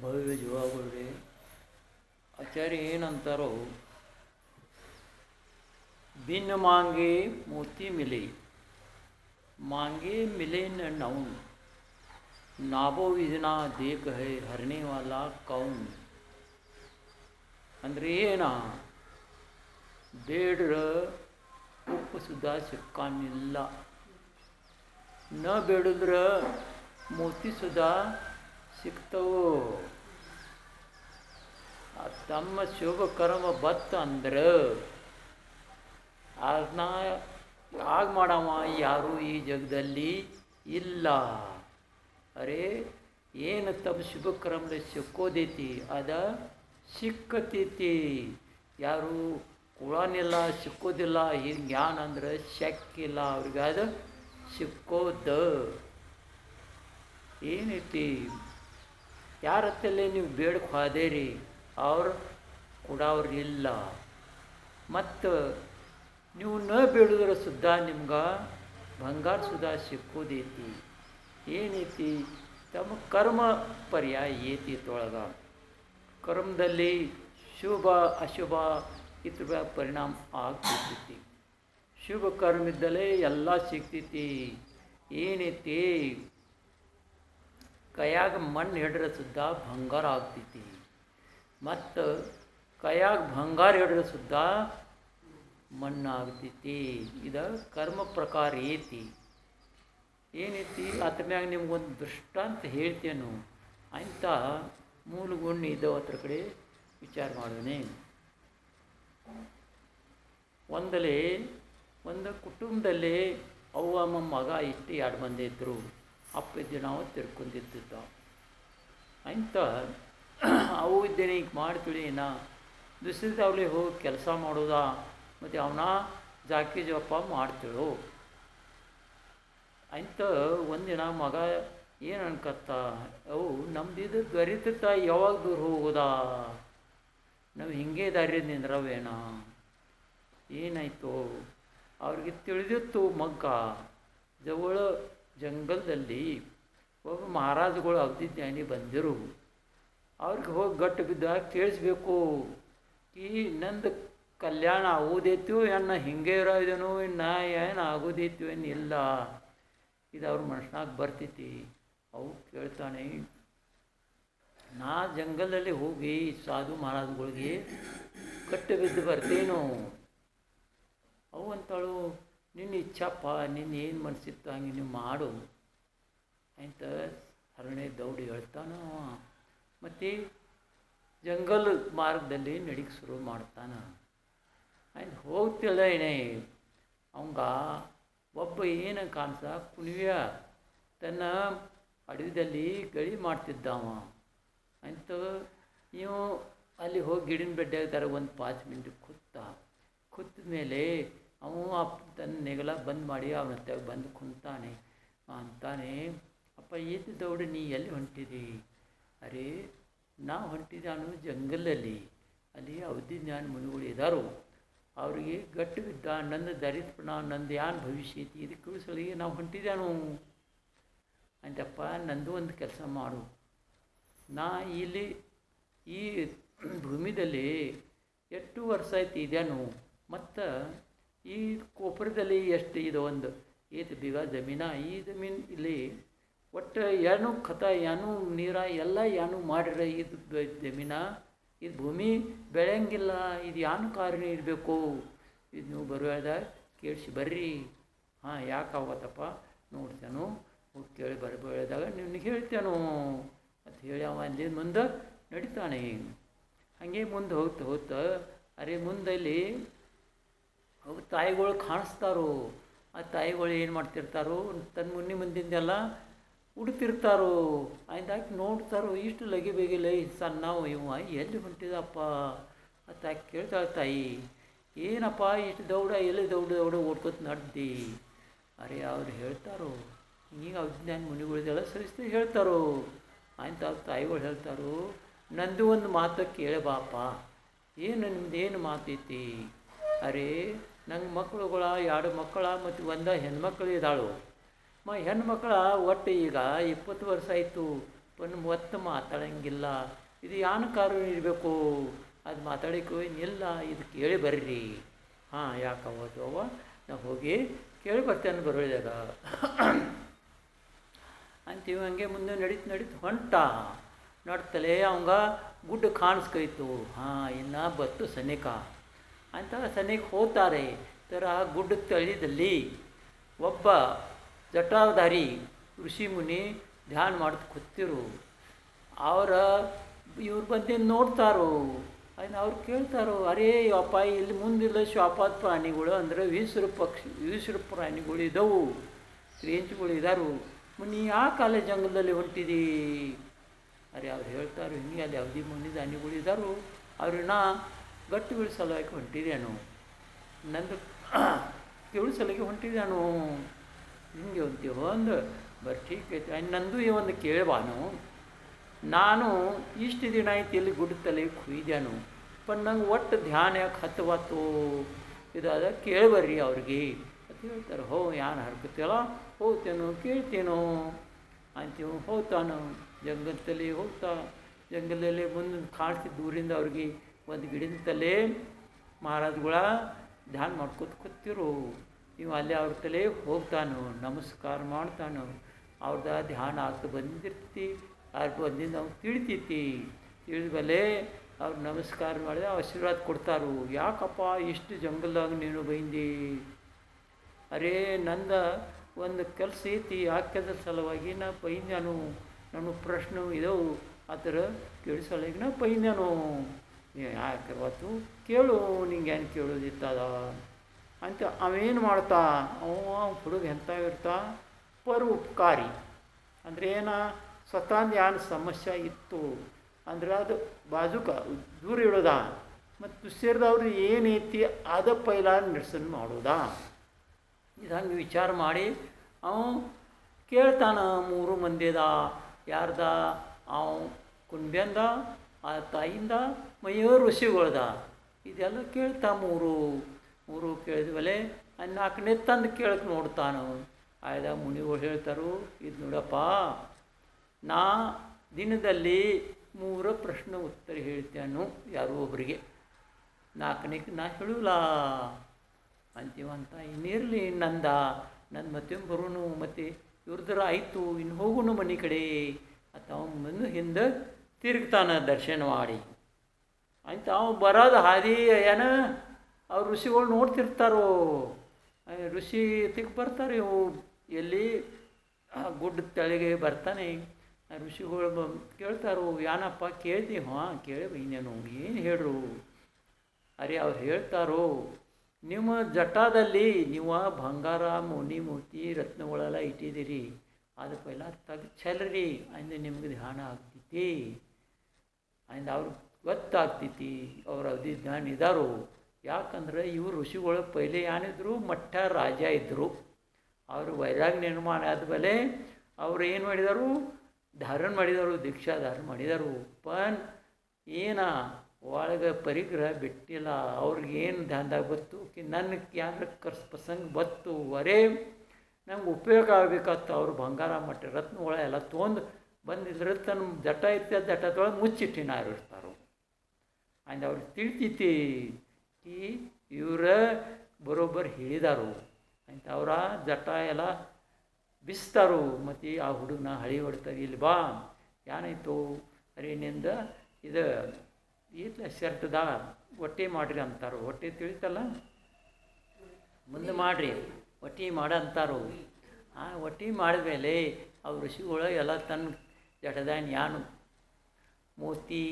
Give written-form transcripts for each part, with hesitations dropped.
ಭವ್ಯ ಜೀವಗಳ್ರಿ ಆಚಾರ್ಯ ಏನಂತಾರೋ बिन मांगे मोती मिले मांगे मिले न नौन नाबो विजना देख है हरने वाला कौन ಅಂದರೆ ಏನ ಬೇಡ್ರ ಉಪ್ಪು ಸುಧಾ ಸಿಕ್ಕಾನಿಲ್ಲ ನ ಬೇಡಿದ್ರೆ ಮೋತಿ ಸುಧಾ ಸಿಗ್ತವು ತಮ್ಮ ಶುಭ ಕರ್ಮ ಬತ್ತ ಅಂದ್ರೆ ಅದನ್ನ ಯಾಗ ಮಾಡವ ಯಾರು ಈ ಜಗದಲ್ಲಿ ಇಲ್ಲ. ಅರೆ ಏನು ತಮ್ಮ ಶುಭ ಕ್ರಮದಲ್ಲಿ ಸಿಕ್ಕೋದೈತಿ ಅದ ಸಿಕ್ಕತೈತಿ. ಯಾರು ಕೊಡೋನಿಲ್ಲ ಸಿಕ್ಕೋದಿಲ್ಲ ಈ ಜ್ಞಾನ ಅಂದ್ರೆ ಶಕ್ಕಿಲ್ಲ ಅವ್ರಿಗೆ ಅದು ಸಿಕ್ಕೋದ ಏನೈತಿ. ಯಾರ ಹತ್ತಲ್ಲೇ ನೀವು ಬೇಡಕ್ಕೆ ಹೋದೇರಿ ಅವ್ರು ಕೊಡೋರು ಇಲ್ಲ. ಮತ್ತು ನೀವು ನ ಬೇಡಿದ್ರೆ ಸುದ್ದ ನಿಮ್ಗೆ ಬಂಗಾರ ಸುಧಾ ಸಿಕ್ಕೋದೈತಿ. ಏನೈತಿ ತಮ್ಮ ಕರ್ಮ ಪರ್ಯಾಯ ಐತಿ ತೊಳಗ ಕರ್ಮದಲ್ಲಿ ಶುಭ ಅಶುಭ ಇದ್ರ ಪರಿಣಾಮ ಆಗ್ತಿರ್ತೈತಿ. ಶುಭ ಕರ್ಮ ಇದ್ದಲೇ ಎಲ್ಲ ಸಿಗ್ತೈತಿ. ಏನೈತಿ ಕೈಯಾಗ ಮಣ್ಣು ಹಿಡ್ರೆ ಸುದ್ದ ಬಂಗಾರ ಆಗ್ತೈತಿ. ಮತ್ತು ಕೈಯಾಗ ಬಂಗಾರ ಹಿಡ್ರೆ ಸುದ್ದ ಮಣ್ಣು ಆಗ್ತೈತಿ. ಇದು ಕರ್ಮ ಪ್ರಕಾರ ಐತಿ. ಏನೈತಿ ಅದ್ರ ಮ್ಯಾಗ ನಿಮ್ಗೊಂದು ದೃಷ್ಟಾಂತ ಹೇಳ್ತೇನು ಅಂತ ಮೂಲಗುಣ್ಣು ಇದ್ದಾವೆ ಅದ್ರ ಕಡೆ ವಿಚಾರ ಮಾಡೋಣ. ಒಂದು ಕುಟುಂಬದಲ್ಲಿ ಅವ್ವ ಮಗ ಇಷ್ಟು 2 ಮಂದಿ ಇದ್ದರು. ಅಪ್ಪ ಇದ್ದು ನಾವು ತಿರ್ಕೊಂಡಿದ್ದ ಅಂತ ಅವು ಇದ್ದೇನೆ ಈಗ ಮಾಡ್ತೀವಿ ನಾ ದುಸರಿದವ್ಲಿ ಹೋಗಿ ಕೆಲಸ ಮಾಡೋದಾ ಮತ್ತು ಅವನ ಜಾಕಿ ಜೋಪ ಮಾಡ್ತಿಳು ಅಂತ. ಒಂದಿನ ಮಗ ಏನು ಅನ್ಕತ್ತ ಅವು ನಮ್ದು ದೊರಿತ ಯಾವಾಗ ದೂರ ಹೋಗೋದಾ ನಾವು ಹಿಂಗೆ ದಾರಿ ನಿಂದ್ರವೇನ ಏನಾಯಿತು ಅವ್ರಿಗೆ ತಿಳಿದಿತ್ತು. ಮಗ್ಗ ಜವಳ ಜಂಗಲದಲ್ಲಿ ಒಬ್ಬ ಮಹಾರಾಜಗಳು ಅಗದಿ ಜ್ಞಾನಿ ಬಂದಿರು. ಅವ್ರಿಗೆ ಹೋಗಿ ಗಟ್ಟು ಬಿದ್ದ ಕೇಳಿಸ್ಬೇಕು ಈ ನಂದು ಕಲ್ಯಾಣ ಆಗೋದೈತಿಯೋ ಏನ ಹಿಂಗೆ ಇರೋದೇನೋ ಇನ್ನು ಏನು ಆಗೋದೈತಿಯೋ ಏನು ಇಲ್ಲ. ಇದು ಅವ್ರ ಮನಸ್ನಾಗ ಬರ್ತೈತಿ. ಅವು ಕೇಳ್ತಾನೆ ನಾ ಜಂಗಲಲ್ಲಿ ಹೋಗಿ ಸಾಧು ಮಹಾರಾಜಗಳಿಗೆ ಕಟ್ಟು ಬಿದ್ದು ಬರ್ತೇನೋ. ಅವು ಅಂತಾಳು ನಿನ್ನ ಇಚ್ಛಪ್ಪ ನಿನ್ನ ಏನು ಮನಸ್ಸಿತ್ತು ಹಂಗೆ ನೀವು ಮಾಡು ಅಂತ ಹರಣೆ ದೌಡಿ ಹೇಳ್ತಾನ. ಮತ್ತು ಜಂಗಲ್ ಮಾರ್ಗದಲ್ಲಿ ನಡಿಗೆ ಶುರು ಮಾಡ್ತಾನೆ. ಆಯ್ತು ಹೋಗ್ತಿಲ್ಲ ಏನೇ ಅವಂಗ ಒಬ್ಬ ಏನು ಕಾಣಿಸ ಕುಣಿಯ ತನ್ನ ಅಡವಿದಲ್ಲಿ ಗಳಿ ಮಾಡ್ತಿದ್ದವ ಅಂತ. ನೀವು ಅಲ್ಲಿ ಹೋಗಿ ಗಿಡಿನ ಬೆಡ್ಡಾಗಿದ್ದಾರೆ ಒಂದು 5 ಮಿನಿಟ್ ಕೂತ ಮೇಲೆ ಅವ ತನ್ನ ನೆಗಲ ಬಂದ್ ಮಾಡಿ ಅವನ ಹತ್ತಾಗ ಬಂದು ಕುಂತಾನೆ. ಅಂತಾನೆ ಅಪ್ಪ ಏತು ದೌಡಿ ನೀ ಎಲ್ಲಿ ಹೊಂಟಿದಿ? ಅರೆ ನಾವು ಹೊಂಟಿದ್ದಾನು ಜಂಗಲಲ್ಲಿ. ಅಲ್ಲಿ ಅವಧಿ ಜ್ಞಾನ ಮುನಿಗಳು ಇದ್ದಾರೋ ಅವರಿಗೆ ಗಟ್ಟು ಬಿದ್ದ ನಂದು ದರಿದ್ರಣ ನಂದು ಏನು ಭವಿಷ್ಯ ಐತಿ ಇದಕ್ಕೆ ಉಳಿಸಲಿಗೆ ನಾವು ಹೊಂಟಿದ್ದಾನು ಅಂತಪ್ಪ. ನಂದು ಒಂದು ಕೆಲಸ ಮಾಡು. ನಾ ಇಲ್ಲಿ ಈ ಭೂಮಿದಲ್ಲಿ ಎಷ್ಟು ವರ್ಷ ಆಯ್ತು ಇದೇನು ಮತ್ತು ಈ ಕೊಪ್ಪರದಲ್ಲಿ ಎಷ್ಟು ಇದು ಒಂದು ಏತು ಬೀಗ ಜಮೀನ ಈ ಜಮೀನು ಇಲ್ಲಿ ಒಟ್ಟು ಏನು ಖತ ಏನು ನೀರ ಎಲ್ಲ ಏನು ಮಾಡಿರ ಇದು ಜಮೀನ ಇದು ಭೂಮಿ ಬೆಳೆಯಂಗಿಲ್ಲ. ಇದು ಏನು ಕಾರಣ ಇರಬೇಕು ಇದು ನೀವು ಬರುವಾಗ ಕೇಳಿಸಿ ಬರ್ರಿ. ಹಾಂ ಯಾಕೆ ಆವತ್ತಪ್ಪ ನೋಡ್ತೇನು ಹೋಗಿ ಕೇಳಿ ಬೆಳೆದಾಗ ನಿನಗೆ ಹೇಳ್ತೇನೋ ಅಂತ ಹೇಳಿ ಅವ ಅಲ್ಲಿ ಮುಂದೆ ನಡಿತಾನೆ. ಹಾಗೆ ಮುಂದೆ ಹೋಗ್ತಾ ಅರೆ ಮುಂದೆ ಇಲ್ಲಿ ಅವು ತಾಯಿಗಳು ಕಾಣಿಸ್ತಾರೋ. ಆ ತಾಯಿಗಳು ಏನು ಮಾಡ್ತಿರ್ತಾರೋ ತನ್ನ ಮುಂದಿಂದೆಲ್ಲ ಉಡ್ತಿರ್ತಾರೋ. ಆಯ್ದಾಕಿ ನೋಡ್ತಾರೋ ಇಷ್ಟು ಲಗಿ ಬೇಗಿಲ್ಲ ಸಣ್ಣವು ಇವ ಎಲ್ಲಿ ಹೊಂಟಿದಪ್ಪ ಅಂತ ಕೇಳ್ತಾಳೆ ತಾಯಿ. ಏನಪ್ಪ ಇಷ್ಟು ದೌಡ ಎಲ್ಲಿ ದೌಡ ಓಡ್ಕೊತ ನಡ್ದಿ? ಅರೆ ಅವ್ರು ಹೇಳ್ತಾರೋ ಈಗ ಅಜ್ಞಾನ ಮುನಿಗಳಿಗೆಲ್ಲ ಸರಿಸ್ತು ಹೇಳ್ತಾರೋ. ಆಯ್ತು ಅವ್ರ ತಾಯಿಗಳು ಹೇಳ್ತಾರೋ ನಂದು ಒಂದು ಮಾತು ಕೇಳಿ ಬಾಪ. ಏನು ನಿಮ್ದೇನು ಮಾತೈತಿ? ಅರೆ ನಂಗೆ ಮಕ್ಕಳುಗಳ 2 ಮಕ್ಕಳ ಮತ್ತು ಒಂದು ಹೆಣ್ಮಕ್ಳು ಇದ್ದಾಳು. ಹೆಣ್ಮಕ್ಳ ಒಟ್ಟು ಈಗ 20 ವರ್ಷ ಆಯಿತು. ಒತ್ತು ಮಾತಾಡಂಗಿಲ್ಲ. ಇದು ಯಾನ ಕಾರಣ ಇರಬೇಕು, ಅದು ಮಾತಾಡೋಕ್ಕೂ ಏನಿಲ್ಲ, ಇದು ಕೇಳಿ ಬರ್ರಿ. ಹಾಂ ಯಾಕವತ್ತು ಅವ್ವ ನಾವು ಹೋಗಿ ಕೇಳಿ ಬರ್ತೇನೆ ಬರೋದಾಗ ಅಂತೀವಿ. ಹಂಗೆ ಮುಂದೆ ನಡೀತು ಹೊಂಟ ನೋಡ್ತಲೇ ಅವಂಗ ಗುಡ್ಡ ಕಾಣಿಸ್ಕೈತು. ಹಾಂ ಇನ್ನು ಬತ್ತು ಸನಿಕ ಅಂತ ಸನಿಕ ಹೋಗ್ತಾರೆ. ಥರ ಗುಡ್ಡದ ತಳಿದಲ್ಲಿ ಒಬ್ಬ ಜಟಾಧಾರಿ ಋಷಿ ಮುನಿ ಧ್ಯಾನ ಮಾಡ್ತಾ ಕೂತಿರು. ಇವ್ರು ಬಂದು ನೋಡ್ತಾರೋ. ಅದನ್ನ ಅವ್ರು ಕೇಳ್ತಾರೋ, ಅರೇ ಅಪ್ಪ ಇಲ್ಲಿ ಮುಂದಿಲ್ಲ ಶಾಪಾದ ಪ್ರಾಣಿಗಳು ಅಂದರೆ ವಿಷರು ಪ್ರಾಣಿಗಳು ಇದ್ದವು, ಕ್ರೇಂಚ್ಗಳು ಇದ್ದಾರು, ನೀ ಯಾಕೆ ಅಲ್ಲೇ ಜಂಗಲದಲ್ಲಿ ಹೊಂಟಿದಿ? ಅರೆ ಅವ್ರು ಹೇಳ್ತಾರೆ, ಹಿಂಗೆ ಅಲ್ಲಿ ಅವಧಿ ಮುನಿ ದಾನಿಗಳು ಇದ್ದಾರು, ಅವ್ರನ್ನ ಗಟ್ಟಿ ಸಲುವಾಗಿ ಹೊಂಟಿದ್ದೇನು, ನಂದು ಸಲುವಾಗಿ ಹೊಂಟಿದ್ದಾನು, ಹಿಂಗೆ ಅಂತೀವೋ ಅಂದು ಬರ್ ಠೀಕ್ ಐತೆ. ನಂದು ಈ ಒಂದು ಕೇಳಬಾನು, ನಾನು ಇಷ್ಟು ದಿನ ಆಯ್ತು ಇಲ್ಲಿ ಗುಡ್ಡದಲ್ಲಿ ಕುಯ್ದ್ಯಾನು, ಪನ್ ನಂಗೆ ಒಟ್ಟು ಧ್ಯಾನ ಯಾಕೆ ಹತ್ತವತ್ತು ಇದಾದ ಕೇಳಬರ್ರಿ ಅವ್ರಿಗೆ ಅಂತ ಹೇಳ್ತಾರೆ. ಹೋ ಯಾನು ಹರ್ಕತ್ತಲ್ಲ, ಹೋಗ್ತೇನೋ ಕೇಳ್ತೇನೋ ಅಂತೀವಿ. ಹೋಗ್ತಾನು ಜಂಗಲದಲ್ಲಿ ಹೋಗ್ತಾ, ಜಂಗಲದಲ್ಲಿ ಮುಂದೆ ಕಾಣಿಸ್ತಿದ್ದ ದೂರಿಂದ ಅವ್ರಿಗೆ ಒಂದು ಗಿಡದ ತಲೆ ಮಹಾರಾಜ್ಗಳ ಧ್ಯಾನ ಮಾಡ್ಕೊತ ಕೂತಿರು. ನೀವು ಅಲ್ಲಿ ಅವ್ರ ತಲೆ ಹೋಗ್ತಾನು, ನಮಸ್ಕಾರ ಮಾಡ್ತಾನು, ಅವ್ರದ್ದು ಧ್ಯಾನ ಆಗ್ತಾ ಬಂದಿರ್ತೈತಿ. ಅವ್ರು ಬಂದಿಂದ ಅವ್ನು ತಿಳಿತೈತಿ. ತಿಳಿದ ಮೇಲೆ ಅವ್ರು ನಮಸ್ಕಾರ ಮಾಡಿದ್ರೆ ಆಶೀರ್ವಾದ ಕೊಡ್ತಾರು. ಯಾಕಪ್ಪ ಇಷ್ಟು ಜಂಗಲ್ದಾಗ ನೀನು ಬೈಂದಿ? ಅರೇ ನಂದ ಒಂದು ಕೆಲಸ ಐತಿ, ಆ ಕೆಲಸದ ಸಲುವಾಗಿ ನಾ ಬೈಂದ್ಯಾನು, ನಾನು ಪ್ರಶ್ನೆ ಇದಾವು ಆ ಥರ ಕೇಳಿಸಲಿಗೆ ನಾ ಬೈಂದ್ಯಾನು. ಯಾಕೆ ಅವತ್ತು ಕೇಳು, ನಿಂಗೆ ಏನು ಕೇಳೋದಿತ್ತದ ಅಂತ ಅವೇನು ಮಾಡ್ತಾ. ಹುಡುಗ ಎಂಥ ಇರ್ತಾ ಪರೋಪಕಾರಿ ಅಂದರೆ ಏನ, ಸ್ವತಃ ಏನು ಸಮಸ್ಯೆ ಇತ್ತು ಅಂದ್ರೆ ಅದು ಬಾಜುಕ ದೂರ ಇಡೋದ, ಮತ್ತು ದುಶ್ಯರ್ದವ್ರು ಏನೈತಿ ಅದ ಪೈಲ ನಿರಸನ ಮಾಡೋದಾ. ಇದು ಹಂಗೆ ವಿಚಾರ ಮಾಡಿ ಅವ ಕೇಳ್ತಾನ. 3 ಮಂದಿದ, ಯಾರ್ದ? ಅವ ಕುಂಡ್ಯಂದ, ಆ ತಾಯಿಂದ, ಮೈಯೂರು ಋಷಿಗಳ್ದ. ಇದೆಲ್ಲ ಕೇಳ್ತಾ ಮೂರು ಕೇಳಿದ್ಮೇಲೆ 4ನೇ ತಂದು ಕೇಳಕ್ಕೆ ನೋಡ್ತಾನು. ಆಯ್ದ ಮುನಿಗಳು ಹೇಳ್ತಾರು, ಇದು ನೋಡಪ್ಪ, ನಾ ದಿನದಲ್ಲಿ 3 ಪ್ರಶ್ನೆ ಉತ್ತರ ಹೇಳ್ತೇನು ಯಾರೋ ಒಬ್ಬರಿಗೆ, 4ನೇಕ್ಕೆ ನಾ ಹೇಳಲ್ಲ ಅಂತೀವಂತ. ಇನ್ನಿರಲಿ ನಂದ ಮತ್ತೆ ಬರೋನು, ಮತ್ತು ಇವ್ರದ್ರ ಆಯಿತು, ಇನ್ನು ಹೋಗೋನು ಮನೆ ಕಡೆ ಅಂತ ಅವನು ಬಂದು ಹಿಂದೆ ತಿರುಗ್ತಾನೆ ದರ್ಶನ ಮಾಡಿ ಅಂತ. ಅವ ಬರೋದು ಹಾದಿ ಏನ ಅವ್ರು ಋಷಿಗಳು ನೋಡ್ತಿರ್ತಾರೋ. ಋಷಿ ತಿಕ್ ಬರ್ತಾರೆ, ಇವು ಎಲ್ಲಿ ಗುಡ್ಡದ ತೆಳಗೆ ಬರ್ತಾನೆ. ಋಷಿಗಳು ಕೇಳ್ತಾರೋ, ಏನಪ್ಪ ಕೇಳ್ತಿ? ಹಾಂ ಕೇಳಿ ಇನ್ನೇನು, ಏನು ಹೇಳ್ರು? ಅರೆ ಅವ್ರು ಹೇಳ್ತಾರೋ, ನಿಮ್ಮ ಜಟಾದಲ್ಲಿ ನೀವು ಬಂಗಾರ ಮೂರ್ತಿ ರತ್ನಗಳೆಲ್ಲ ಇಟ್ಟಿದ್ದೀರಿ, ಅದು ಪೈಲ ತೆಗೆದು ಚೆಲ್ರಿ, ಅಂದ್ರೆ ನಿಮ್ಗೆ ಧ್ಯಾನ ಆಗ್ತೈತಿ, ಅಂದ್ ಅವ್ರಿಗೆ ಗೊತ್ತಾಗ್ತೈತಿ ಅವ್ರು ಅವಧಿ ಧ್ಯಾನ ಇದ್ದಾರೋ. ಯಾಕಂದ್ರೆ ಇವರು ಋಷಿಗಳು ಪೈಲೆ ಏನಿದ್ರು ಮಠ ರಾಜ ಇದ್ದರು. ಅವರು ವೈರಾಗ್ಯ ನಿರ್ಮಾಣ ಆದಮೇಲೆ ಅವ್ರು ಏನು ಮಾಡಿದರು, ಧಾರಣ ಮಾಡಿದರು, ದೀಕ್ಷಾ ಧಾರಣ ಮಾಡಿದರು. ಪನ್ ಏನ ಒಳಗೆ ಪರಿಗ್ರಹ ಬಿಟ್ಟಿಲ್ಲ. ಅವ್ರಿಗೇನು ಧ್ಯಾನದಾಗ ಬತ್ತು, ನನ್ನ ಯಾರ ಪ್ರಸಂಗ ಬತ್ತು, ವರೇ ನಮ್ಗೆ ಉಪಯೋಗ ಆಗಬೇಕತ್ತು. ಅವ್ರು ಬಂಗಾರ ಮಟ್ಟ ರತ್ನಗಳ ಎಲ್ಲ ತೊಗೊಂಡು ಬಂದಿದ್ರೆ ತನ್ನ ಜಟ ಇರ್ತದೆ, ಜಟದೊಳಗೆ ಮುಚ್ಚಿಟ್ಟಿನಾರು ಇರ್ತಾರೋ. ಅಂದ್ ಅವ್ರಿಗೆ ತಿಳಿತೈತಿ ಇವರ ಬರೋಬ್ಬರಿ ಹೇಳಿದಾರು ಅಂತ. ಅವರ ಜಟ ಎಲ್ಲ ಬಿಸ್ತಾರು. ಮತ್ತು ಆ ಹುಡುಗನ ಹಳಿ ಹೊಡ್ತಾರೆ, ಇಲ್ಲಿ ಬಾ, ಏನಾಯ್ತು? ಅರೇನಿಂದ ಇದು ಈತ್ಲ ಶರ್ಟ್ದ ಹೊಟ್ಟೆ ಮಾಡಿರಿ ಅಂತಾರೋ. ಹೊಟ್ಟೆ ತಿಳಿತಲ್ಲ, ಮುಂದೆ ಮಾಡಿರಿ ಹೊಟ್ಟೆ ಮಾಡ ಅಂತಾರೋ. ಆ ಹೊಟ್ಟೆ ಮಾಡಿದ್ಮೇಲೆ ಅವ್ರ ಋಷಿಗಳು ಎಲ್ಲ ತನ್ನ ಜಟದಾನ ಯಾನು ಮೋತಿ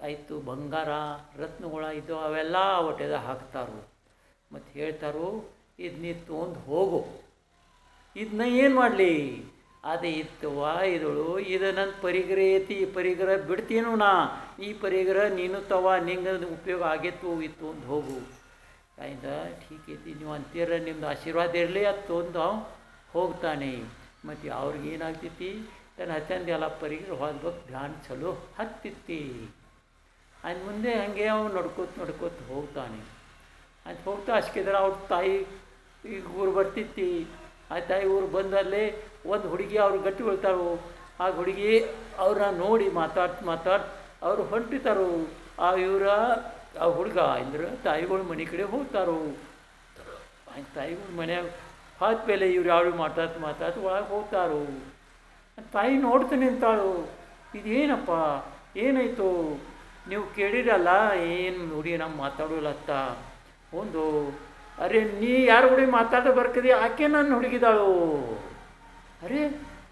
ಆಯಿತು, ಬಂಗಾರ ರತ್ನಗಳ ಇದು ಅವೆಲ್ಲ ಹೊಟ್ಟೆದ ಹಾಕ್ತಾರೋ. ಮತ್ತು ಹೇಳ್ತಾರೋ, ಇದು ನೀ ತೊಗೊಂಡು ಹೋಗು, ಇದನ್ನ ಏನು ಮಾಡಲಿ? ಅದೇ ಇತ್ತವ ಇದಳು, ಇದು ನನ್ನ ಪರಿಗ್ರಹ ಐತಿ, ಈ ಪರಿಗ್ರಹ ಬಿಡ್ತೀನೋ ನಾ, ಈ ಪರಿಗ್ರಹ ನೀನು ತವ, ನಿಂಗೆ ಉಪಯೋಗ ಆಗೈತು, ಇದು ತೊಗೊಂಡು ಹೋಗು. ಆಯ್ತಾ ಠೀಕ್ ಐತಿ, ನೀವು ಅಂತೀರ, ನಿಮ್ದು ಆಶೀರ್ವಾದ ಇರಲಿ, ಅದು ತೊಗೊಂಡು ಹೋಗ್ತಾನೆ. ಮತ್ತು ಅವ್ರಿಗೆ ಏನಾಗ್ತೈತಿ, ತನ್ನ ಹತ್ತಂದು ಎಲ್ಲ ಪರಿಗ್ರಹ ಹೋಗ್ಬೇಕು, ಧ್ಯಾನ ಚಲೋ ಹತ್ತಿತ್ತಿ. ಅದು ಮುಂದೆ ಹಾಗೆ ಅವ್ನು ನಡ್ಕೋತ ಹೋಗ್ತಾನೆ. ಅದು ಹೋಗ್ತಾ ಅಷ್ಟಿದ್ರೆ ಅವ್ರ ತಾಯಿ ಈಗ ಊರು ಬರ್ತಿತ್ತಿ. ಆ ತಾಯಿ ಊರು ಬಂದಲ್ಲಿ ಒಂದು ಹುಡುಗಿ ಅವ್ರು ಗಟ್ಟಿ ಹೇಳ್ತಾರೋ, ಆ ಹುಡುಗಿ ಅವ್ರನ್ನ ನೋಡಿ ಮಾತಾಡ್ ಅವರು ಹೊಂಟಿತಾರು. ಆ ಹುಡುಗ ಅಂದ್ರೆ ತಾಯಿಗಳ ಮನೆ ಕಡೆ ಹೋಗ್ತಾರೋ. ತಾಯಿಗಳ ಮನ್ಯಾಗ ಹಾತ್ ಮೇಲೆ ಇವ್ರು ಯಾರು ಮಾತಾಡ್ತು ಒಳಗೆ ಹೋಗ್ತಾರೋ. ತಾಯಿ ನೋಡ್ತಾ ನಿಂತಾಳು, ಇದೇನಪ್ಪ ಏನಾಯಿತು ನೀವು ಕೇಳಿರಲ್ಲ, ಏನು ನೋಡಿ ನಮ್ಮ ಮಾತಾಡೋಲತ್ತ ಒಂದು. ಅರೆ ನೀ ಯಾರು ಹುಡುಗಿ ಮಾತಾಡೋ ಬರ್ಕದಿ, ಆಕೆ ನಾನು ಹುಡುಗಿದಾಳು. ಅರೆ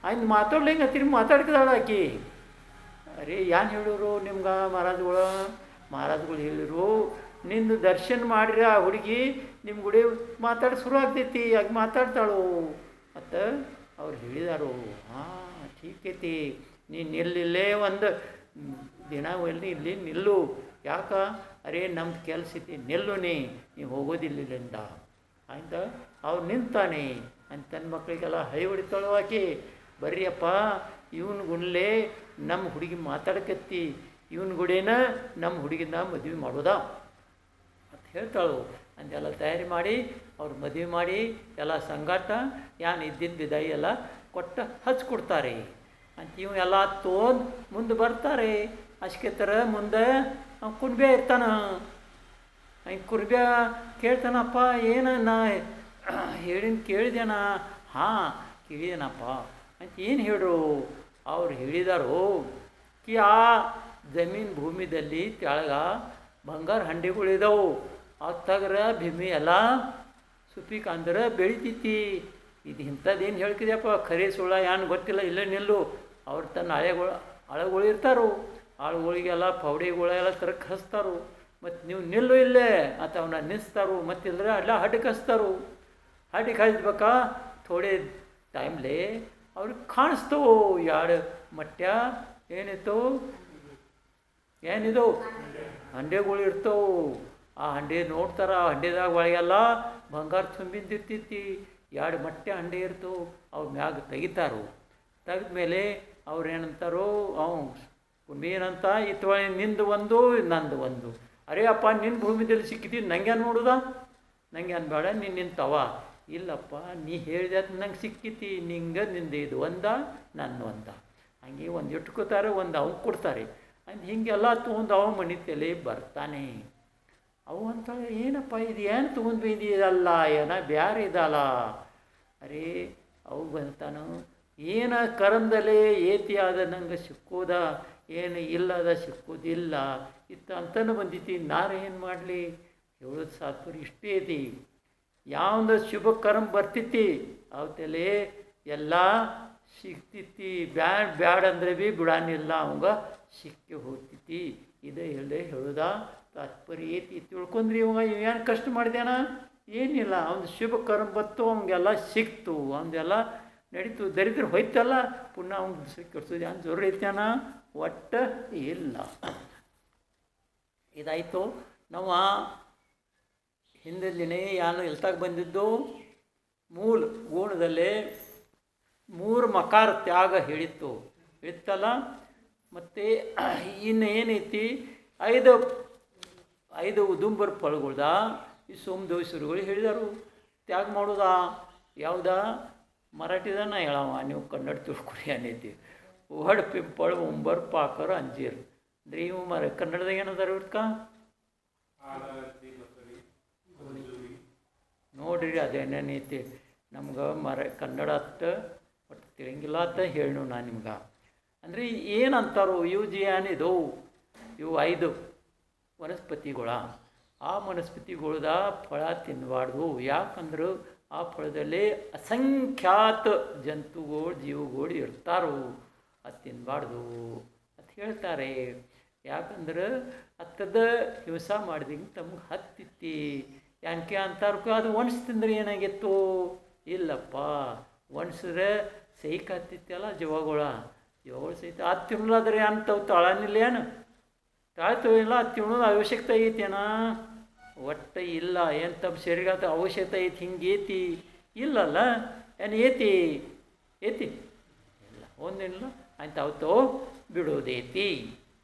ಆಯ್ತು ಮಾತಾಡ್ಲಿಂಗೆ ಹತ್ತಿರ ಮಾತಾಡ್ತಿದ್ದಾಳು ಆಕೆ. ಅರೆ ಏನು ಹೇಳಿರು ನಿಮ್ಗೆ ಮಹಾರಾಜ್ಗಳು ಹೇಳಿರು, ನಿಂದು ದರ್ಶನ ಮಾಡಿರಿ ಆ ಹುಡುಗಿ ನಿಮ್ಮ ಗುಡಿ ಮಾತಾಡಿ ಶುರು ಆಗ್ತೈತಿ, ಆಗ ಮಾತಾಡ್ತಾಳು ಅಂತ ಅವ್ರು ಹೇಳಿದಾರು. ಹಾಂ ಠೀಕ್ ಐತಿ, ನೀನು ನಿಲ್ಲಿಲ್ಲೇ ಒಂದು ದಿನ ಇಲ್ಲಿ ನಿಲ್ಲು. ಯಾಕ? ಅರೇ ನಮ್ದು ಕೆಲಸ ಐತಿ, ನಿಲ್ಲು ನೀವು ಹೋಗೋದಿಲ್ಲಿಂದ ಆಯ್ತಾ. ಅವ್ರು ನಿಂತಾನೆ ಅಂತ ತನ್ನ ಮಕ್ಕಳಿಗೆಲ್ಲ ಹೈ ಹೊಡಿತಾಳು ಆಕೆ. ಬರ್ರಿಯಪ್ಪ ಇವನ ಗುಣಲೇ ನಮ್ಮ ಹುಡುಗಿ ಮಾತಾಡಕತ್ತಿ, ಇವನ ಗುಡೇನ ನಮ್ಮ ಹುಡುಗಿನ ಮದುವೆ ಮಾಡೋದಾ ಅಂತ ಹೇಳ್ತಾಳು. ಅಂತೆಲ್ಲ ತಯಾರಿ ಮಾಡಿ ಅವ್ರು ಮದುವೆ ಮಾಡಿ ಎಲ್ಲ ಸಂಗಾಟ ಏನು ಇದ್ದಿದ್ದು ಬಿದಾಯಿ ಎಲ್ಲ ಕೊಟ್ಟು ಹಚ್ಕೊಡ್ತಾರೆ ಅಂತ. ಇವು ಎಲ್ಲ ತೊಂದು ಮುಂದೆ ಬರ್ತಾರೆ. ಅಷ್ಟೇ ಥರ ಮುಂದೆ ಕುರ್ಬ್ಯ ಇರ್ತಾನೆ. ಕುರ್ಬ್ಯ ಕೇಳ್ತಾನಪ್ಪ, ಏನು ನಾ ಕೇಳಿದೇನ? ಹಾಂ ಕೇಳಿದೇನಪ್ಪ ಅಂತ. ಏನು ಹೇಳ್ರು? ಅವ್ರು ಹೇಳಿದಾರು ಕಿ ಆ ಜಮೀನು ಭೂಮಿದಲ್ಲಿ ತೆಳಗ ಬಂಗಾರ ಹಂಡಿಗಳಿದಾವು, ಅದು ತಗ್ರ ಭೀಮಿ ಎಲ್ಲ ಸುಪ್ಪಿಕ ಅಂದ್ರೆ ಬೆಳಿತೈತಿ. ಇದು ಇಂಥದ್ದೇನು ಹೇಳ್ತಿದ್ಯಪ್ಪ, ಖರೆ ಸುಳ್ಳ ಏನು ಗೊತ್ತಿಲ್ಲ, ಇಲ್ಲೇ ನಿಲ್ಲು. ಅವ್ರು ತನ್ನ ಆಳುಗಳು ಇರ್ತಾರೋ, ಆಳುಗಳಿಗೆಲ್ಲ ಪೌಡಿಗಳೆಲ್ಲ ತರಕ್ಕೆ ಹಚ್ತಾರೋ. ಮತ್ತು ನೀವು ನಿಲ್ಲು ಇಲ್ಲೇ ಅಂತ ಅವನ್ನ ನಿಲ್ಲಿಸ್ತಾರೋ. ಮತ್ತಿಲ್ಲದ್ರೆ ಎಲ್ಲ ಹಡ್ಡಿಗೆ ಹಚ್ತಾರೋ. ಹಡ್ಡಿಗೆ ಹಚ್ಬೇಕಾ ಥೋಡೆ ಟೈಮ್ಲೆ ಅವ್ರಿಗೆ ಕಾಣಿಸ್ತವು ಎರಡು ಮಟ್ಯ ಏನಿತ್ತು ಏನಿದು ಹಂಡೆಗಳು ಇರ್ತವೆ. ಆ ಹಂಡೆ ನೋಡ್ತಾರ, ಆ ಹಂಡೆದಾಗ ಒಳಗೆಲ್ಲ ಬಂಗಾರ ತುಂಬಿದ್ದಿರ್ತೈತಿ. ಎರಡು ಮಟ್ಟೆ ಹಂಡೆ ಇರ್ತವೆ, ಅವ್ರ ಮ್ಯಾಗ ತೆಗಿತಾರೋ. ತೆಗೆದ್ಮೇಲೆ ಅವ್ರು ಏನಂತಾರೋ, ಏನಂತ ಇತ್ತು ನಿಂದು ಒಂದು ನಂದು ಒಂದು. ಅರೇ ಅಪ್ಪ ನಿನ್ನ ಭೂಮಿದಲ್ಲಿ ಸಿಕ್ಕಿದ್ದೀವಿ, ನಂಗೆ ನೋಡುದ? ನಂಗೆ ಅನ್ಬೇಡ, ನೀನು ನಿಂತವ. ಇಲ್ಲಪ್ಪ ನೀ ಹೇಳಿದ ನಂಗೆ ಸಿಕ್ಕಿತಿ, ನಿಂಗೆ ನಿಂದು ಇದು ಒಂದ ನನ್ನ ಒಂದ. ಹಂಗೆ ಒಂದು ಇಟ್ಕೋತಾರೆ, ಒಂದು ಅವು ಕೊಡ್ತಾರೆ. ಅಂತ ಹೀಗೆಲ್ಲ ತೊಗೊಂಡು ಅವ ಮನೆ ತಲೆ ಬರ್ತಾನೆ. ಅವು ಅಂತಾಳೆ, ಏನಪ್ಪ ಇದು ಏನು ತೊಗೊಂಡು ಬಂದಿದಲ್ಲ, ಏನ ಬ್ಯಾರೆ ಇದಲ್ಲ. ಅರೇ ಅವು ಬಂತಾನು, ಏನ ಕರಂದಲೇ ಏತಿಯಾದ ನಂಗೆ ಸಿಕ್ಕೋದ, ಏನು ಇಲ್ಲದ ಸಿಕ್ಕೋದಿಲ್ಲ ಇತ್ತು ಅಂತಲೂ ಬಂದಿತಿ. ನಾನು ಏನು ಮಾಡಲಿ? ಹೇಳೋದು ಸಾತ್ಪುರಿ ಇಷ್ಟೇ ಐತಿ. ಯಾವಂದ ಶುಭ ಕರ್ಮ ಬರ್ತಿತಿ ಅವತ್ತಲೇ ಎಲ್ಲ ಸಿಗ್ತಿತಿ. ಬ್ಯಾಡ ಅಂದ್ರೆ ಭೀ ಬಿಡಾನಿಲ್ಲ, ಅವಂಗ ಸಿಕ್ಕಿ ಹೋಗ್ತೈತಿ. ಇದೇ ಹೇಳೋದ ತಾತ್ಪರ್ಯ ಐತಿ. ತಿಳ್ಕೊಂಡ್ರಿ ಇವಾಗ ಏನು ಕಷ್ಟ ಮಾಡಿದ್ಯಾನ? ಏನಿಲ್ಲ, ಅವ್ನು ಶುಭ ಕರ್ಮ ಬತ್ತು, ಅವಂಗೆಲ್ಲ ಸಿಕ್ತು, ಅವಂದೆಲ್ಲ ನಡೀತು. ದರಿದ್ರ ಹೋಯ್ತಲ್ಲ, ಪುನಃ ಅವ್ನು ಕೆಡ್ಸೋದು ಏನು ಜೋರು ಐತ್ಯಾನ? ಒಟ್ಟು ಇಲ್ಲ. ಇದಾಯಿತು. ನಾವು ಹಿಂದಿನ ಏನು ಎಲ್ತಾಗ ಬಂದಿದ್ದು ಮೂಲ ಗುಣದಲ್ಲೇ 3 ಮಕಾರ ತ್ಯಾಗ ಹೇಳಿತ್ತಲ್ಲ. ಮತ್ತು ಇನ್ನು ಏನೈತಿ, 5 ಉದುಂಬರ ಫಲಗಳ್ದ ಈ ಸೋಮದೇಶ್ವರಿಗಳು ಹೇಳಿದರು ತ್ಯಾಗ ಮಾಡೋದಾ. ಯಾವುದಾ ಮರಾಠಿದನ ಹೇಳವ, ನೀವು ಕನ್ನಡ ತಿಳ್ಕೊಡಿ ಅನ್ನೈತಿ. ಒಡ್ ಪಿಂಪಳ ಉಂಬರ್ ಪಾಕರ್ ಅಂಜೀರ್ ಅಂದ್ರೆ ಇವು ಕನ್ನಡದಾಗ ಏನದಾರ ಇವ್ರಕ ನೋಡ್ರಿ. ಅದೇನೇನೈತಿ ನಮ್ಗೆ ಕನ್ನಡ ಅತ್ತ ಒಟ್ಟು ತಿಳಂಗಿಲ್ಲ ಅಂತ ಹೇಳು ನಾನು ನಿಮ್ಗೆ. ಅಂದರೆ ಏನಂತಾರೋ ಇವು ಏನಿದವು, ಇವು 5 ವನಸ್ಪತಿಗಳ. ಆ ವನಸ್ಪತಿಗಳ್ದ ಫಳ ತಿನ್ನಬಾರ್ದು. ಯಾಕಂದ್ರೆ ಆ ಫಳದಲ್ಲಿ ಅಸಂಖ್ಯಾತ ಜಂತುಗಳು ಜೀವಗಳು ಇರ್ತಾರೋ, ಅದು ತಿನ್ನಬಾರ್ದು ಅಂತ ಹೇಳ್ತಾರೆ. ಯಾಕಂದ್ರೆ ಹತ್ತದ ಹಿಂಸ ಮಾಡಿದಂಗೆ ತಮ್ಗೆ ಹತ್ತಿತ್ತಿ. ಯಾಕೆ ಅಂತಾರಕ ಅದು ಒಣಸ್ ತಿಂದ್ರೆ ಏನಾಗಿತ್ತು? ಇಲ್ಲಪ್ಪ, ಒಣಸಿದ್ರೆ ಸೈಕ್ ಹತ್ತಿತ್ತಲ್ಲ ಜೀವಗಳು ಸಹಿತ. ಅದು ತಿನ್ನಲಾದ್ರೆ ಅಂತವು ತಾಳನಿಲ್ಲ, ಏನು ತಾಳ್ತವ ಇಲ್ಲ. ಅದು ತಿನ್ನೋದು ಅವಶ್ಯಕತೆ ಐತೇನ? ಒಟ್ಟು ಇಲ್ಲ. ಏನು ತಮ್ಮ ಶರೀರದ ಅವಶ್ಯಕತೆ ಐತಿ ಹಿಂಗೈತಿ? ಇಲ್ಲಲ್ಲ. ಏನು ಐತಿ ಇಲ್ಲ, ಒಂದಿಲ್ಲ ಅಂತ ಅವತ್ತು ಬಿಡೋದೈತಿ.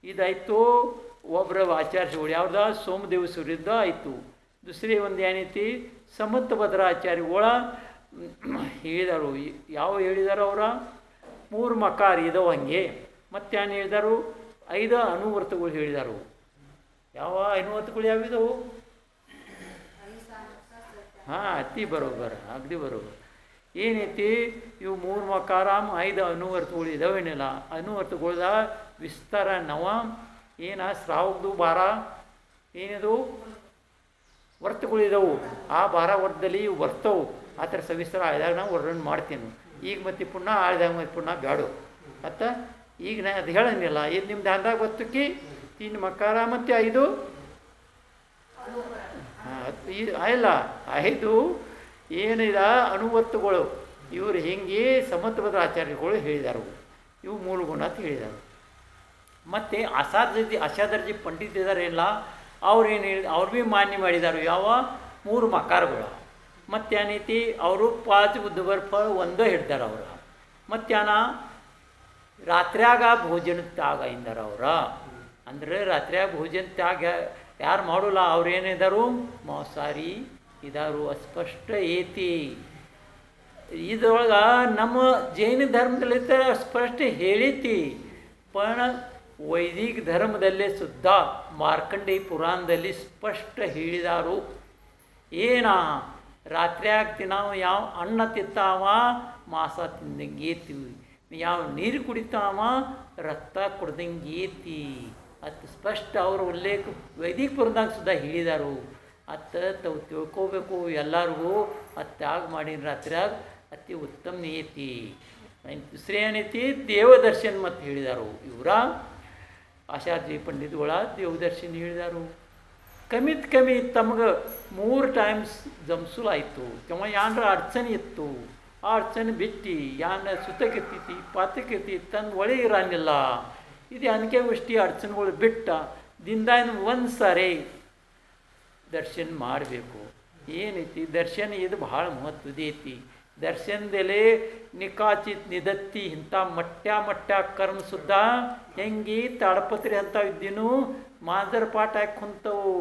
ಇದಾಯಿತು. ಒಬ್ಬರ ಆಚಾರ್ಯಗಳು ಯಾವ್ದ ಸೋಮದೇವಸೂರ್ಯದ ಆಯಿತು. ದುಸರಿ ಒಂದು ಏನೈತಿ, ಸಮಂತ ಭದ್ರಾಚಾರ್ಯಗಳ ಹೇಳಿದರು. ಯಾವ ಹೇಳಿದಾರ ಅವರ? 3 ಮಕಾರ ಇದಾವೆ ಹಂಗೆ. ಮತ್ತೆ ಏನು ಹೇಳಿದರು? 5 ಅನುವರ್ತಗಳು ಹೇಳಿದರು. ಯಾವ ಅನುವರ್ತಗಳು ಯಾವಿದವು? ಹಾಂ, ಅತಿ ಬರೋಬ್ಬರ, ಅಗದಿ ಬರೋಬ್ಬರ. ಏನೈತಿ? ಇವು 3 ಮಕಾರ 5 ಅನುವರ್ತಗಳು ಇದಾವೇನಿಲ್ಲ. ಅನುವರ್ತಗಳದ ವಿಸ್ತಾರ ನವ ಸ್ರಾವದ್ದು 12 ಏನಿದು ವರ್ತಗಳಿದವು. ಆ 12 ವರ್ತದಲ್ಲಿ ಇವು ಬರ್ತವು. ಆ ಥರ ಸವಿಸ್ತಾರ ಆಯ್ದಾಗ ನಾವು ವರ್ಣನೆ ಮಾಡ್ತೀನಿ. ಈಗ ಮತ್ತೆ ಪುನಃ ಆಯ್ದಾಗ ಮತ್ತೆ ಪುನಃ ಬ್ಯಾಡು ಮತ್ತು ಈಗ ನಾ ಅದು ಹೇಳಂಗಿಲ್ಲ. ಇದು ನಿಮ್ದು ಅಂದಾಗ ಗೊತ್ತಕ್ಕಿ 3 ಮಕಾರ ಮತ್ತು 5 ಇಲ್ಲ 5 ಏನಿದ ಅನುವರ್ತಗಳು. ಇವರು ಹಿಂಗೆ ಸಮತ್ವದ ಆಚಾರ್ಯಗಳು ಹೇಳಿದರು. ಇವು ಮೂಲಗುಣ ಅಂತ ಹೇಳಿದರು. ಮತ್ತು ಅಸಾದರ್ಜಿ ಪಂಡಿತ ಇದ್ದಾರೇನಿಲ್ಲ ಅವ್ರೇನು ಹೇಳಿ ಅವ್ರು ಭೀ ಮಾನ್ಯ ಮಾಡಿದ್ದಾರೆ. ಯಾವ 3 ಮಕಾರಗಳು. ಮತ್ತೇನೈತಿ? ಅವರು 5 ಬುದ್ಧವರ್ ಫಲ ಒಂದೇ ಹಿಡ್ದಾರ ಅವ್ರು. ಮತ್ತೇನ ರಾತ್ರಿಯಾಗ ಭೋಜನ ತ್ಯಾಗ ಇಂದಾರ ಅವ್ರ. ಅಂದರೆ ರಾತ್ರಿಯಾಗ ಭೋಜನ ತ್ಯಾಗ ಯಾರು ಮಾಡೋಲ್ಲ ಅವ್ರೇನಿದ್ದಾರು? ಮಾಂಸಾಹಾರಿ ಇದಾರು. ಅಸ್ಪಷ್ಟ ಏತಿ. ಇದ್ರೊಳಗೆ ನಮ್ಮ ಜೈನ ಧರ್ಮದಲ್ಲಿ ಸ್ಪಷ್ಟ ಹೇಳಿತಿ. ಪಣ ವೈದಿಕ ಧರ್ಮದಲ್ಲೇ ಸುದ್ದ ಮಾರ್ಕಂಡೇಯ ಪುರಾಣದಲ್ಲಿ ಸ್ಪಷ್ಟ ಹೇಳಿದಾರು. ರಾತ್ರಿಯಾಗ ನಾವು ಯಾವ ಅನ್ನ ತಿಂತಾವ ಮಾಂಸ ತಿಂದಂಗೆ ಏತೀವಿ, ಯಾವ ನೀರು ಕುಡಿತಾವ ರಕ್ತ ಕುಡ್ದಂಗೆ ಏತಿ. ಅದು ಸ್ಪಷ್ಟ ಅವರು ಉಲ್ಲೇಖ ವೈದಿಕ ಪುರಾಣದಾಗ ಸುದ್ದ ಹೇಳಿದಾರು. ತಾವು ತಿಳ್ಕೋಬೇಕು ಎಲ್ಲರಿಗೂ. ಅದು ತ್ಯಾಗ ಮಾಡಿನ ರಾತ್ರಿಯಾಗ ಅತಿ ಉತ್ತಮ ಐತಿ. ದುಸರೆ ಏನೈತಿ? ದೇವದರ್ಶನ ಮತ್ತು ಹೇಳಿದಾರು. ಇವರ ಆಚಾರ್ಯ ಪಂಡಿತಗಳ ದೇವದರ್ಶನ ಹೇಳಿದಾರು. ಕಮ್ಮಿತ್ ಕಮ್ಮಿ ತಮಗೆ 3 ಟೈಮ್ಸ್ ಜಂಸುಲಾಯಿತು. ಕೆಮ್ಮ ಯಾನ್ರ ಅಡಚಣೆ ಇತ್ತು, ಆ ಅಡಚಣೆ ಬಿಟ್ಟು ಯಾನ ಸುತ್ತಕ್ಕಿರ್ತೈತಿ ಪಾತಕ್ಕಿರ್ತೈತಿ ತಂದು ಒಳಗೆ ಇರಂಗಿಲ್ಲ. ಇದು ಅನ್ಕೆ ಅಷ್ಟೇ ಅಡಚಣೆಗಳು ಬಿಟ್ಟ ದಿಂದಾಯಿನ ಒಂದು ಸಾರಿ ದರ್ಶನ ಮಾಡಬೇಕು. ಏನೈತಿ ದರ್ಶನ? ಇದು ಭಾಳ ಮಹತ್ವದ ಐತಿ. ದರ್ಶನದಲ್ಲೇ ನಿಕಾಚಿತ್ ನಿದತ್ತಿ ಇಂಥ ಮಟ್ಟ ಕರ್ಮ ಸುದ್ದ ಹೆಂಗೆ ತಾಡಪತ್ರಿ ಅಂತ ಇದ್ದೀನು ಮಾಂಜರ ಪಾಠ ಹಾಕಿ ಕುಂತವು.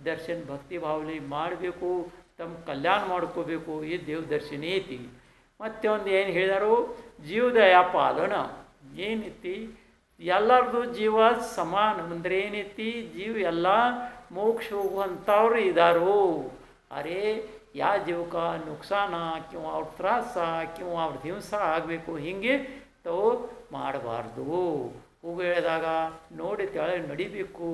ದರ್ಶನ ಭಕ್ತಿ ಭಾವನೆ ಮಾಡಬೇಕು, ತಮ್ಮ ಕಲ್ಯಾಣ ಮಾಡ್ಕೋಬೇಕು. ಈ ದೇವ ದರ್ಶನ ಐತಿ. ಮತ್ತೆ ಒಂದು ಏನು ಹೇಳಿದಾರು? ಜೀವದಯ ಪಾಲನ ಏನೈತಿ? ಎಲ್ಲರದು ಜೀವ ಸಮಾನ ಅಂದರೆ ಏನೈತಿ? ಜೀವ ಎಲ್ಲ ಮೋಕ್ಷ ಹೋಗುವಂಥವ್ರು ಇದ್ದಾರು. ಅರೆ ಯಾ ಜೀವಕ್ಕೆ ನುಕ್ಸಾನ ಕಿಂವಾ ಅವ್ರ ತ್ರಾಸ ಕಿಂವಾ ಅವ್ರ ಹಿಂಸ ಆಗಬೇಕು ಹಿಂಗೆ ತಾವು ಮಾಡಬಾರ್ದು. ಹೂವು ಹೇಳಿದಾಗ ನೋಡಿ ತೆಳಗೆ ನಡಿಬೇಕು.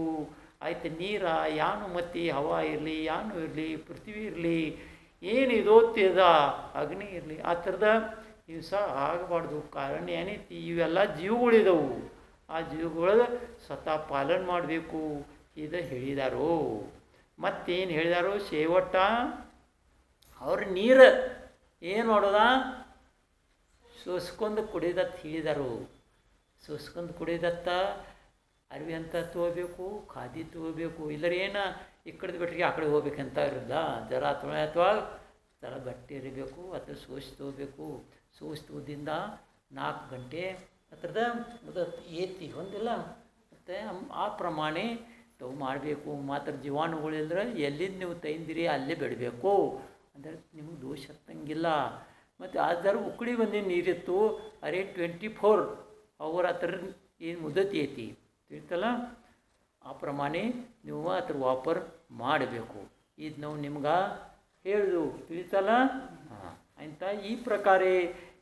ಆಯ್ತು ನೀರ ಯಾನು ಮತ್ತು ಹವಾ ಇರಲಿ ಯಾನು ಇರಲಿ ಪೃಥ್ವಿ ಇರಲಿ ಏನಿದು ತಿದ ಅಗ್ನಿ ಇರಲಿ ಆ ಥರದ ಹಿಂಸ ಆಗಬಾರ್ದು. ಕಾರಣ ಏನೈತಿ? ಇವೆಲ್ಲ ಜೀವಗಳಿದವು. ಆ ಜೀವಗಳ ಸ್ವತಃ ಪಾಲನೆ ಮಾಡಬೇಕು. ಇದು ಹೇಳಿದಾರು. ಮತ್ತೇನು ಹೇಳಿದಾರು? ಶೇವಟ್ಟ ಅವ್ರ ನೀರು ಏನು ಮಾಡೋದ? ಸೋಸ್ಕೊಂಡು ಕುಡಿದತ್ತ ಹೇಳಿದರು. ಸೋಸ್ಕೊಂಡು ಕುಡಿದತ್ತ ಅರಿವಿ ಅಂತ ತೊಗೋಬೇಕು, ಖಾದಿ ತೊಗೋಬೇಕು. ಇಲ್ಲರ ಏನು ಈ ಕಡೆ ಬಿಟ್ಟರೆ ಆ ಕಡೆ ಹೋಗ್ಬೇಕಂತ ಇರೋದ. ಜರ ಅಥವಾ ಜರ ಗಟ್ಟಿ ಇರಬೇಕು ಅಥವಾ ಸೋಸಿ ತೊಗೋಬೇಕು. ಸೋಸಿ ತೋದಿಂದ 4 ಗಂಟೆ ಹತ್ರದ ಏತಿ ಹೊಂದಿಲ್ಲ ಮತ್ತು ಆ ಪ್ರಮಾಣ ತಾವು ಮಾಡಬೇಕು. ಮಾತ್ರ ಜೀವಾಣುಗಳಿಲ್ಲದ್ರೆ ಎಲ್ಲಿಂದ ನೀವು ತಂದಿರಿ ಅಲ್ಲೇ ಬಿಡಬೇಕು. ಅಂದರೆ ನಿಮಗೆ ದೋಷ ಹತ್ತಂಗಿಲ್ಲ. ಮತ್ತು ಅದರ ಉಕ್ಕಡಿ ಬಂದಿನ ನೀರಿತ್ತು ಅರೆ 24 ಅವರ್ ಆ ಥರ ಏನು ಮುದತಿ ಐತಿ ತಿಳಿತಲ್ಲ, ಆ ಪ್ರಮಾಣ ನೀವು ಅದ್ರ ವಾಪರ್ ಮಾಡಬೇಕು. ಇದು ನಾವು ನಿಮ್ಗೆ ಹೇಳಿದು ತಿಳಿತಲ್ಲ. ಹಾಂ ಅಂತ ಈ ಪ್ರಕಾರ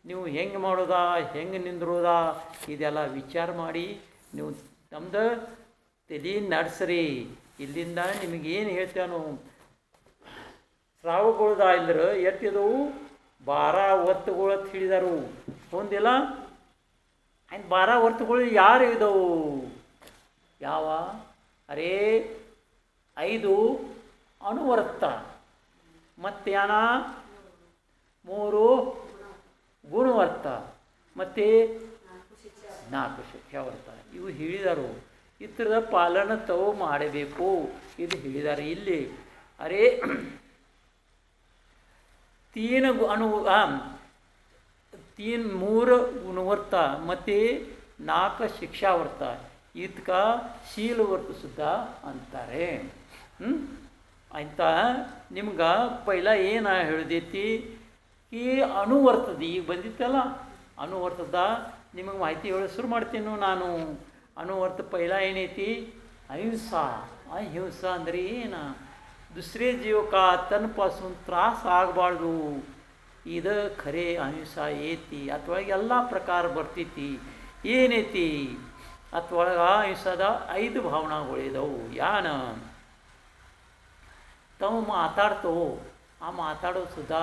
ನೀವು ಹೆಂಗೆ ಮಾಡೋದಾ ಹೆಂಗೆ ನಿಂದ್ರೋದಾ ಇದೆಲ್ಲ ವಿಚಾರ ಮಾಡಿ ನೀವು ನಮ್ದು ತಲೆ ನಡೆಸ್ರಿ. ಇಲ್ಲಿಂದ ನಿಮಗೇನು ಹೇಳ್ತೇವೆ ಸ್ರಾವಗಳದ ಇಲ್ಲರ ಎತ್ತಿದವು 12 ವರ್ತುಗಳು ಅಂತ ಹೇಳಿದರು. ಹೊಂದಿಲ್ಲ ಆಯ್ತು 12 ವರ್ತುಗಳು ಯಾರು ಇದ್ದವು? ಯಾವ? ಅರೇ 5 ಅಣುವರ್ತ ಮತ್ತೇನ 3 ಗುಣವರ್ತ ಮತ್ತು 4 ಶಿಕ್ಷಾವರ್ತ. ಇವು ಹೇಳಿದರು. ಇತರದ ಪಾಲನ ತಾವು ಮಾಡಬೇಕು ಇದು ಹೇಳಿದ್ದಾರೆ ಇಲ್ಲಿ. ಅರೇ 3 ಗುಣವರ್ತ ಮತ್ತು 4 ಶಿಕ್ಷಾವರ್ತ. ಇದಕ್ಕೆ ಶೀಲವರ್ತ ಸುದ್ದ ಅಂತಾರೆ. ಆಯ್ತಾ? ನಿಮ್ಗೆ ಪೈಲ ಏನು ಹೇಳಿದೈತಿ? ಈ ಅಣುವರ್ತದ ಈಗ ಬಂದಿತ್ತಲ್ಲ, ಅಣುವರ್ತದ ನಿಮಗೆ ಮಾಹಿತಿ ಹೇಳೋ ಶುರು ಮಾಡ್ತೀನಿ ನಾನು. ಅನ್ನೋ ಅರ್ಥ ಪೈಲ ಏನೈತಿ? ಅಹಿಂಸಾ. ಅಹಿಂಸಾ ಅಂದ್ರೆ ಏನು? दुसरे जीव का ತನ್ನಪಾसून ತ್ರಾಸ ಆಗಬಾರ್ದು. ಇದು ಖರೆ ಅಹಿಂಸಾ ಐತಿ. ಅದ್ರೊಳಗೆ ಎಲ್ಲ ಪ್ರಕಾರ ಬರ್ತೈತಿ. ಏನೈತಿ ಅದ್ರೊಳಗೆ? ಅಹಿಂಸಾದ 5 ಭಾವನೆಗಳಿದವು. ಯಾನ ತಾವು ಮಾತಾಡ್ತೋ, ಆ ಮಾತಾಡೋದು सुद्धा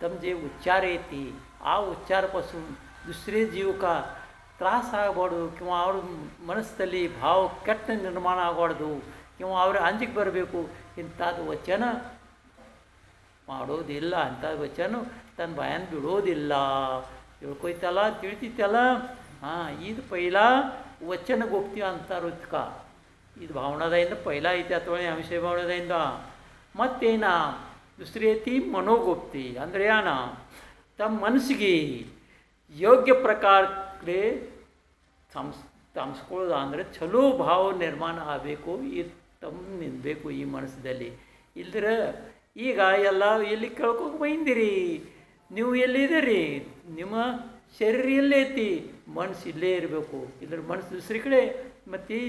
तम जे उच्चार येते आ उच्चारपासून दुसरे जीव का ತ್ರಾಸ ಆಗಬಾರ್ದು, किंवा ಅವ್ರ ಮನಸ್ಸಲ್ಲಿ ಭಾವ ಕೆಟ್ಟ ನಿರ್ಮಾಣ ಆಗಬಾರ್ದು, किंवा ಅವ್ರ ಅಂಜಿಕೆ ಬರಬೇಕು. ಇಂಥದ್ದು ವಚನ ಮಾಡೋದಿಲ್ಲ. ಅಂಥದ್ದು ವಚನ ತನ್ನ ಬಾಯನ್ನು ಬಿಡೋದಿಲ್ಲ. ತಿಳ್ಕೊಯ್ತಲ್ಲ, ತಿಳಿತೈತಲ್ಲ. ಇದು ಪೈಲ ವಚನ गोप्ती ಅಂತಾರು. ಇದು ಭಾವನಾದಿಂದ ಪೈಲ ಐತಿ. ಅಥವಾ ಅಂಶ ಭಾವನಾದಿಂದ ಮತ್ತೇನ दुसरी ಐತಿ ಮನೋಗೋಪ್ತಿ. ಅಂದರೆ ಏನ? ತಮ್ಮ ಮನಸ್ಸಿಗೆ ಯೋಗ್ಯ ಪ್ರಕಾರಕ್ಕೆ ತಂಸ್ಕೊಳ್ಳೋದು. ಅಂದರೆ ಚಲೋ ಭಾವ ನಿರ್ಮಾಣ ಆಗಬೇಕು. ಇದು ತಮ್ಮ ನಿಂದಬೇಕು ಈ ಮನಸ್ಸಲ್ಲಿ. ಇಲ್ದ್ರೆ ಈಗ ಎಲ್ಲ ಎಲ್ಲಿ ಕೇಳ್ಕೊಂಡು ಬೈಂದಿರಿ ನೀವು? ಎಲ್ಲಿದ್ದೀರಿ? ನಿಮ್ಮ ಶರೀರ ಎಲ್ಲೇ ಐತಿ, ಮನಸ್ಸು ಇಲ್ಲೇ ಇರಬೇಕು. ಇದ್ರ ಮನಸ್ಸು ದುಸರಿ ಕಡೆ, ಮತ್ತು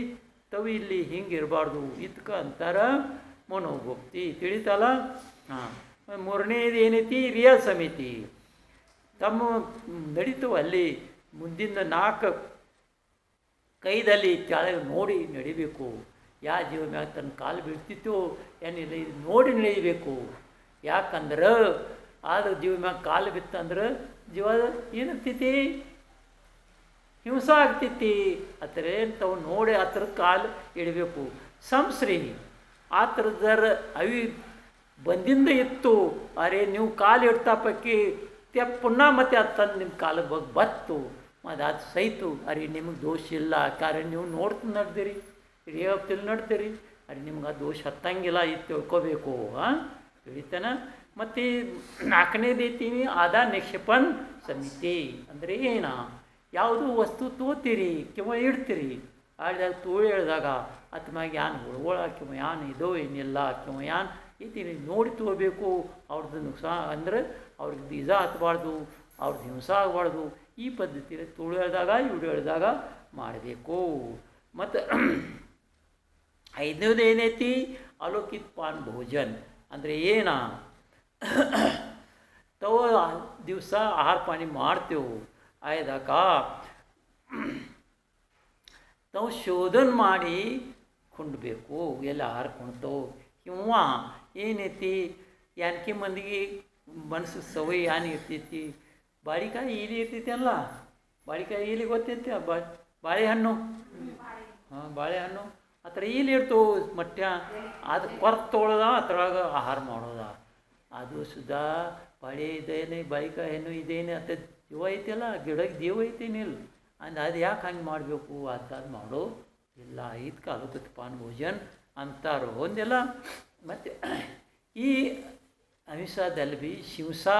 ತವು ಇಲ್ಲಿ ಹಿಂಗೆ ಇರಬಾರ್ದು. ಇದಕ್ಕೆ ಅಂತಾರ ಮನೋಗೋಪ್ತಿ. ತಿಳಿತಲ್ಲ? ಮೂರನೇದು ಏನೈತಿ? ಕ್ರಿಯಾ ಸಮಿತಿ. ತಮ್ಮ ನಡೀತು ಅಲ್ಲಿ ಮುಂದಿನ 4 ಕೈದಲ್ಲಿ ಕೆಳಗೆ ನೋಡಿ ನಡಿಬೇಕು. ಯಾವ ಜೀವ ಮ್ಯಾಗ ತನ್ನ ಕಾಲು ಬೀಳ್ತಿತ್ತು ಏನಿಲ್ಲ, ಇದು ನೋಡಿ ನಡೀಬೇಕು. ಯಾಕಂದ್ರೆ ಆದ್ರೆ ಜೀವ ಮ್ಯಾಗ ಕಾಲು ಬಿತ್ತಂದ್ರೆ ಜೀವ ಏನಾಗ್ತೈತಿ? ಹಿಂಸೆ ಆಗ್ತೈತಿ. ಆ ಥರ ತಾವು ನೋಡಿ ಆ ಥರ ಕಾಲು ಇಡಬೇಕು. ಸಂಸ್ರಿ ಆ ಥರದರ ಅವಿ ಬಂದಿಂದ ಇತ್ತು. ಅರೆ ನೀವು ಕಾಲು ಇಡ್ತಾ ಪೈಕಿ ಪುನಃ ಮತ್ತೆ ಅದು ತಂದು ನಿಮ್ಮ ಕಾಲಿಗೆ ಬಗ್ಗೆ ಬತ್ತು, ಮತ್ತು ಅದು ಸೈತು. ಅರೆ ನಿಮಗೆ ದೋಷ ಇಲ್ಲ, ಕಾರಣ ನೀವು ನೋಡ್ತು ನಡೆದಿರಿ, ಹಿರಿಯಪ್ತಿಲ್ ನಡ್ತೀರಿ. ಅರೆ ನಿಮ್ಗೆ ಆ ದೋಷ ಹತ್ತಂಗಿಲ್ಲ. ಇದು ತಿಳ್ಕೊಬೇಕು. ತಿಳಿತಾನ? ಮತ್ತು 4ನೇದು ಐತೀನಿ ಆದಾ ನಿಕ್ಷೇಪನ್ ಸಮಿತಿ. ಅಂದರೆ ಏನ? ಯಾವುದು ವಸ್ತು ತೋತೀರಿ ಕಿಂವ ಇಡ್ತೀರಿ, ಆಡಿದಾಗ ತೋಳಿ ಹೇಳಿದಾಗ ಅದ್ರ ಮ್ಯಾಗ ಯಾನ್ ಹುಳುಗಳ ಕಿಂವ ಯಾನ್ ಇದೋ ಏನಿಲ್ಲ ಕಿಂವ ಯಾನ್ ಐತೀನಿ ನೋಡಿ ತಗೋಬೇಕು. ಅವ್ರದ್ದು ನುಕ್ಸಾನ ಅಂದರೆ ಅವ್ರಿಗೆ ಬೀಜ ಹತ್ತಬಾರ್ದು, ಅವ್ರದ್ದು ಹಿಂಸೆ ಆಗಬಾರ್ದು. ಈ ಪದ್ಧತಿ ತುಳು ಹೇಳಿದಾಗ ಇವು ಹೇಳಿದಾಗ ಮಾಡಬೇಕು. ಮತ್ತು 5ನೇದು ಏನೈತಿ? ಅಲೋಕಿತ್ ಪಾನ್ ಭೋಜನ್. ಅಂದರೆ ಏನ? ತವ ದಿವಸ ಆಹಾರ ಪಾನಿ ಮಾಡ್ತೇವೆ. ಆಯ್ದಾಗ ತಾವು ಶೋಧನೆ ಮಾಡಿ ಕೊಂಡ್ಬೇಕು ಎಲ್ಲಿ ಆಹಾರ ಕೊಂಡ್ತವು. ಕಿಂವಾ ಏನೈತಿ? ಯಾನಕಿ ಮಂದಿಗೆ ಮನಸ್ಸು ಸವೈ ಯಾನ್ ಇರ್ತೈತಿ? ಬಾಳಿಕಾಯಿ ಈಲಿ ಇರ್ತೈತಿ ಅಲ್ಲ, ಬಾಳಿಕಾಯಿ ಈಲಿ ಗೊತ್ತೈತಿ? ಬಾಳೆಹಣ್ಣು, ಬಾಳೆಹಣ್ಣು ಆ ಥರ ಈಲಿ ಇರ್ತವೆ ಮಟ್ಟ. ಅದು ಕೊರ್ತು ತೊಗೊಳೋದ, ಅದ್ರೊಳಗೆ ಆಹಾರ ಮಾಡೋದ. ಅದು ಸುದಾ ಬಾಳೆ ಇದೇನೆ, ಬಾಳಿಕಾಯಿ ಹಣ್ಣು ಇದೇನೆ ಅಂತ ಜೀವ ಐತಿಲ್ಲ, ಗಿಡಕ್ಕೆ ಜೀವ ಐತೇನಿಲ್ಲ ಅಂದು. ಅದು ಯಾಕೆ ಹಂಗೆ ಮಾಡಬೇಕು? ಅದು ಮಾಡೋ ಇಲ್ಲ. ಇದಕ್ಕೆ ಅಲೋಕಿತ್ ಪಾನ್ ಭೋಜನ್ ಅಂತಾರೋ ಒಂದೆಲ್ಲ. ಮತ್ತು ಈ ಅಹಿಂಸಾದಲ್ಲಿ ಭೀ ಹಿಂಸಾ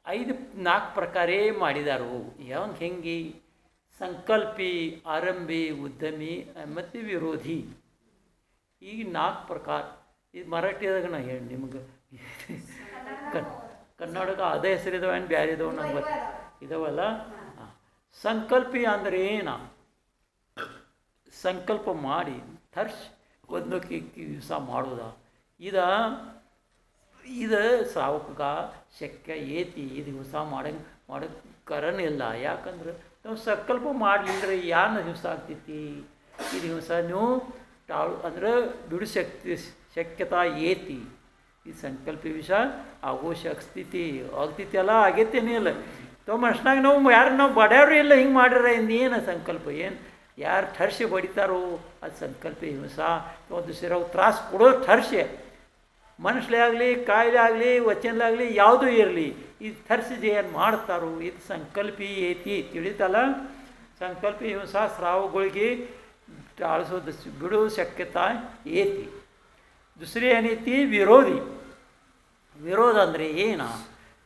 4 ಪ್ರಕಾರೇ ಮಾಡಿದಾರು. ಯಾವಂಗೆ ಹೆಂಗೆ? ಸಂಕಲ್ಪಿ, ಆರಂಭಿ, ಉದ್ಯಮಿ ಮತ್ತು ವಿರೋಧಿ. ಈಗ 4 ಪ್ರಕಾರ. ಇದು ಮರಾಠಿದಾಗ ನಾ ಹೇಳಿ ನಿಮ್ಗೆ. ಕನ್ನಡಕ ಅದೇ ಹೆಸರಿದಾವೆ ಏನು ಬೇರೆ ಇದಾವೆ ನಮ್ಗೆ ಇದಾವಲ್ಲ. ಸಂಕಲ್ಪಿ ಅಂದರೆ ಏನ? ಸಂಕಲ್ಪ ಮಾಡಿ ತರ್ಸಿ ಒಂದಕ್ಕೆ ದಿವಸ ಮಾಡೋದ. ಇದು ಶ್ರಾವಕ ಶಕ್ಯ ಏತಿ. ಇದು ದಿವಸ ಮಾಡೋಕ್ಕೆ ಕರಣ ಇಲ್ಲ. ಯಾಕಂದ್ರೆ ನಾವು ಸಂಕಲ್ಪ ಮಾಡಲಿಲ್ಲರೆ ಯಾನ ಹಿಂಸೆ ಆಗ್ತೈತಿ? ಇದು ಹಿಂಸೆ ನೀವು ತಾಳು ಅಂದ್ರೆ ಬಿಡು ಶಕ್ಯತಾ ಏತಿ. ಈ ಸಂಕಲ್ಪ ವಿಷಯ ಆಗೋ ಸ್ಥಿತಿ ಆಗ್ತೈತಿ ಅಲ್ಲ, ಆಗೈತೇನೇ ಇಲ್ಲ. ತಮ್ಮ ಮನುಷ್ಯನಾಗ ನಾವು ಬಡ್ಯಾರು ಇಲ್ಲ ಹಿಂಗೆ ಮಾಡ್ಯಾರ ಏನು ಸಂಕಲ್ಪ? ಏನು ಯಾರು ಠರ್ಷೆ ಬಡಿತಾರೋ ಅದು ಸಂಕಲ್ಪ ಹಿಂಸಾ. ಒಂದು ಸಿರವು ತ್ರಾಸು ಕೊಡೋ ಠರ್ಷೆ ಮನುಷ್ಯಲೇ ಆಗಲಿ, ಕಾಯಿಲೆ ಆಗಲಿ, ವಚನಲಾಗಲಿ ಯಾವುದೂ ಇರಲಿ, ಇದು ಥರ್ಸಿದೆ ಏನು ಮಾಡ್ತಾರೋ ಇದು ಸಂಕಲ್ಪಿ ಐತಿ. ತಿಳಿತಲ್ಲ? ಸಂಕಲ್ಪಿ ಹಿಂಸಾ ಸ್ರಾವಗಳಿಗೆ ಟಾಳಿಸೋದು ಬಿಡೋ ಶಕ್ಯತಾ ಐತಿ. ದುಸರಿ ಏನೈತಿ? ವಿರೋಧಿ. ವಿರೋಧ ಅಂದರೆ ಏನು?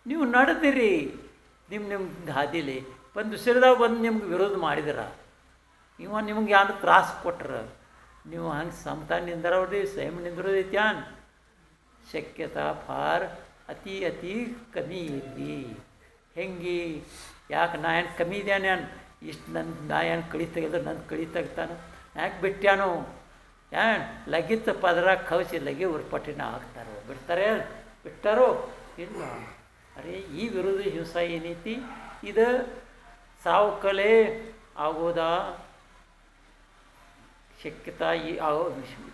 ನೀವು ನಡೆದಿರಿ ನಿಮ್ಮ ಹಾದಿಲಿ, ಬಂದು ದುಸರಿದಾಗ ಬಂದು ನಿಮ್ಗೆ ವಿರೋಧ ಮಾಡಿದಿರ, ನಿಮ್ಗೆ ಯಾರು ತ್ರಾಸು ಕೊಟ್ರ, ನೀವು ಹಂಗೆ ಸಮತಾ ನಿಂದ್ರವ್ರಿ ಸಂಯಮ ನಿಂದ್ರೋದೈತ್ಯಾನ್ ಶಕ್ಯತಾ ಫಾರ್ ಅತಿ ಕಮ್ಮಿ ಐತಿ. ಹೆಂಗೆ? ಯಾಕೆ ನಾ ಏನು ಕಮ್ಮಿ ಇದ್ದೇನೆ? ಇಷ್ಟು ನಾ ಏನು ಕಳಿ ತೆಗೆದ್ರೆ ನನ್ನ ಕಳಿ ತೆಗ್ತಾನೆ ಯಾಕೆ ಬಿಟ್ಟ್ಯಾನು ಏನು ಲಗಿತ್ತು ಪದರ ಕವಸಿ ಲಗಿ ಉರ್ಪಟ್ಟಿನ ಹಾಕ್ತಾರೋ ಬಿಡ್ತಾರೆ ಬಿಟ್ಟಾರೋ ಇಲ್ಲ. ಅರೆ ಈ ವಿರೋಧ ಹಿಂಸಾ ಏನೈತಿ ಇದು ಸಾವು ಕಲೆ ಆಗೋದಾ ಶಕ್ಯತಾ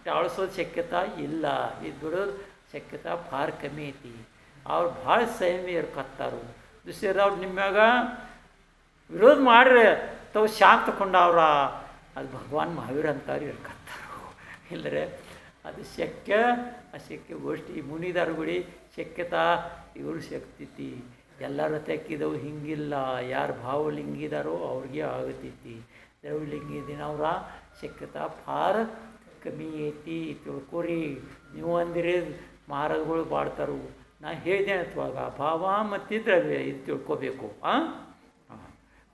ಟಾಳಿಸೋದು ಶಕ್ಯತಾ ಇಲ್ಲ. ಇದು ಬಿಡೋದು ಶಕ್ಯತಾ ಭಾಳ ಕಮ್ಮಿ ಐತಿ. ಅವ್ರು ಭಾಳ ಸಂಯಮ ಇರ್ಕತ್ತಾರು. ದುಸರವ್ರು ನಿಮ್ಯಾಗ ವಿರೋಧ ಮಾಡ್ರೆ ತಾವು ಶಾಂತ ಕೊಂಡವ್ರ ಅದು ಭಗವಾನ್ ಮಹಾವೀರ ಅಂತವ್ರು ಇರ್ಕತ್ತಾರು. ಇಲ್ಲರೆ ಅದು ಶಕ್ಯ ಅಶಕ್ಯ ಗೋಷ್ಠಿ ಮುನಿದಾರುಗುಡಿ ಶಕ್ಯತಾ ಇವರು ಶಕ್ತಿತಿ. ಎಲ್ಲರ ತೆಕ್ಕಿದವು ಹಿಂಗಿಲ್ಲ. ಯಾರು ಭಾವಲಿಂಗಿದಾರೋ ಅವ್ರಿಗೆ ಆಗತೈತಿ. ದ್ರವಲಿಂಗಿದಿನವ್ರ ಶಕ್ಯತಾ ಭಾಳ ಕಮ್ಮಿ ಐತಿ ತಿಳ್ಕೊರಿ. ನೀವು ಅಂದಿರಿ ಮಹಾರಾಜಗಳು ಬಾಳ್ತಾರು. ನಾ ಹೇಳಿದೆ ಅಥವಾ ಭಾವ ಮತ್ತು ದ್ರವ್ಯ ಇದು ತಿಳ್ಕೊಬೇಕು.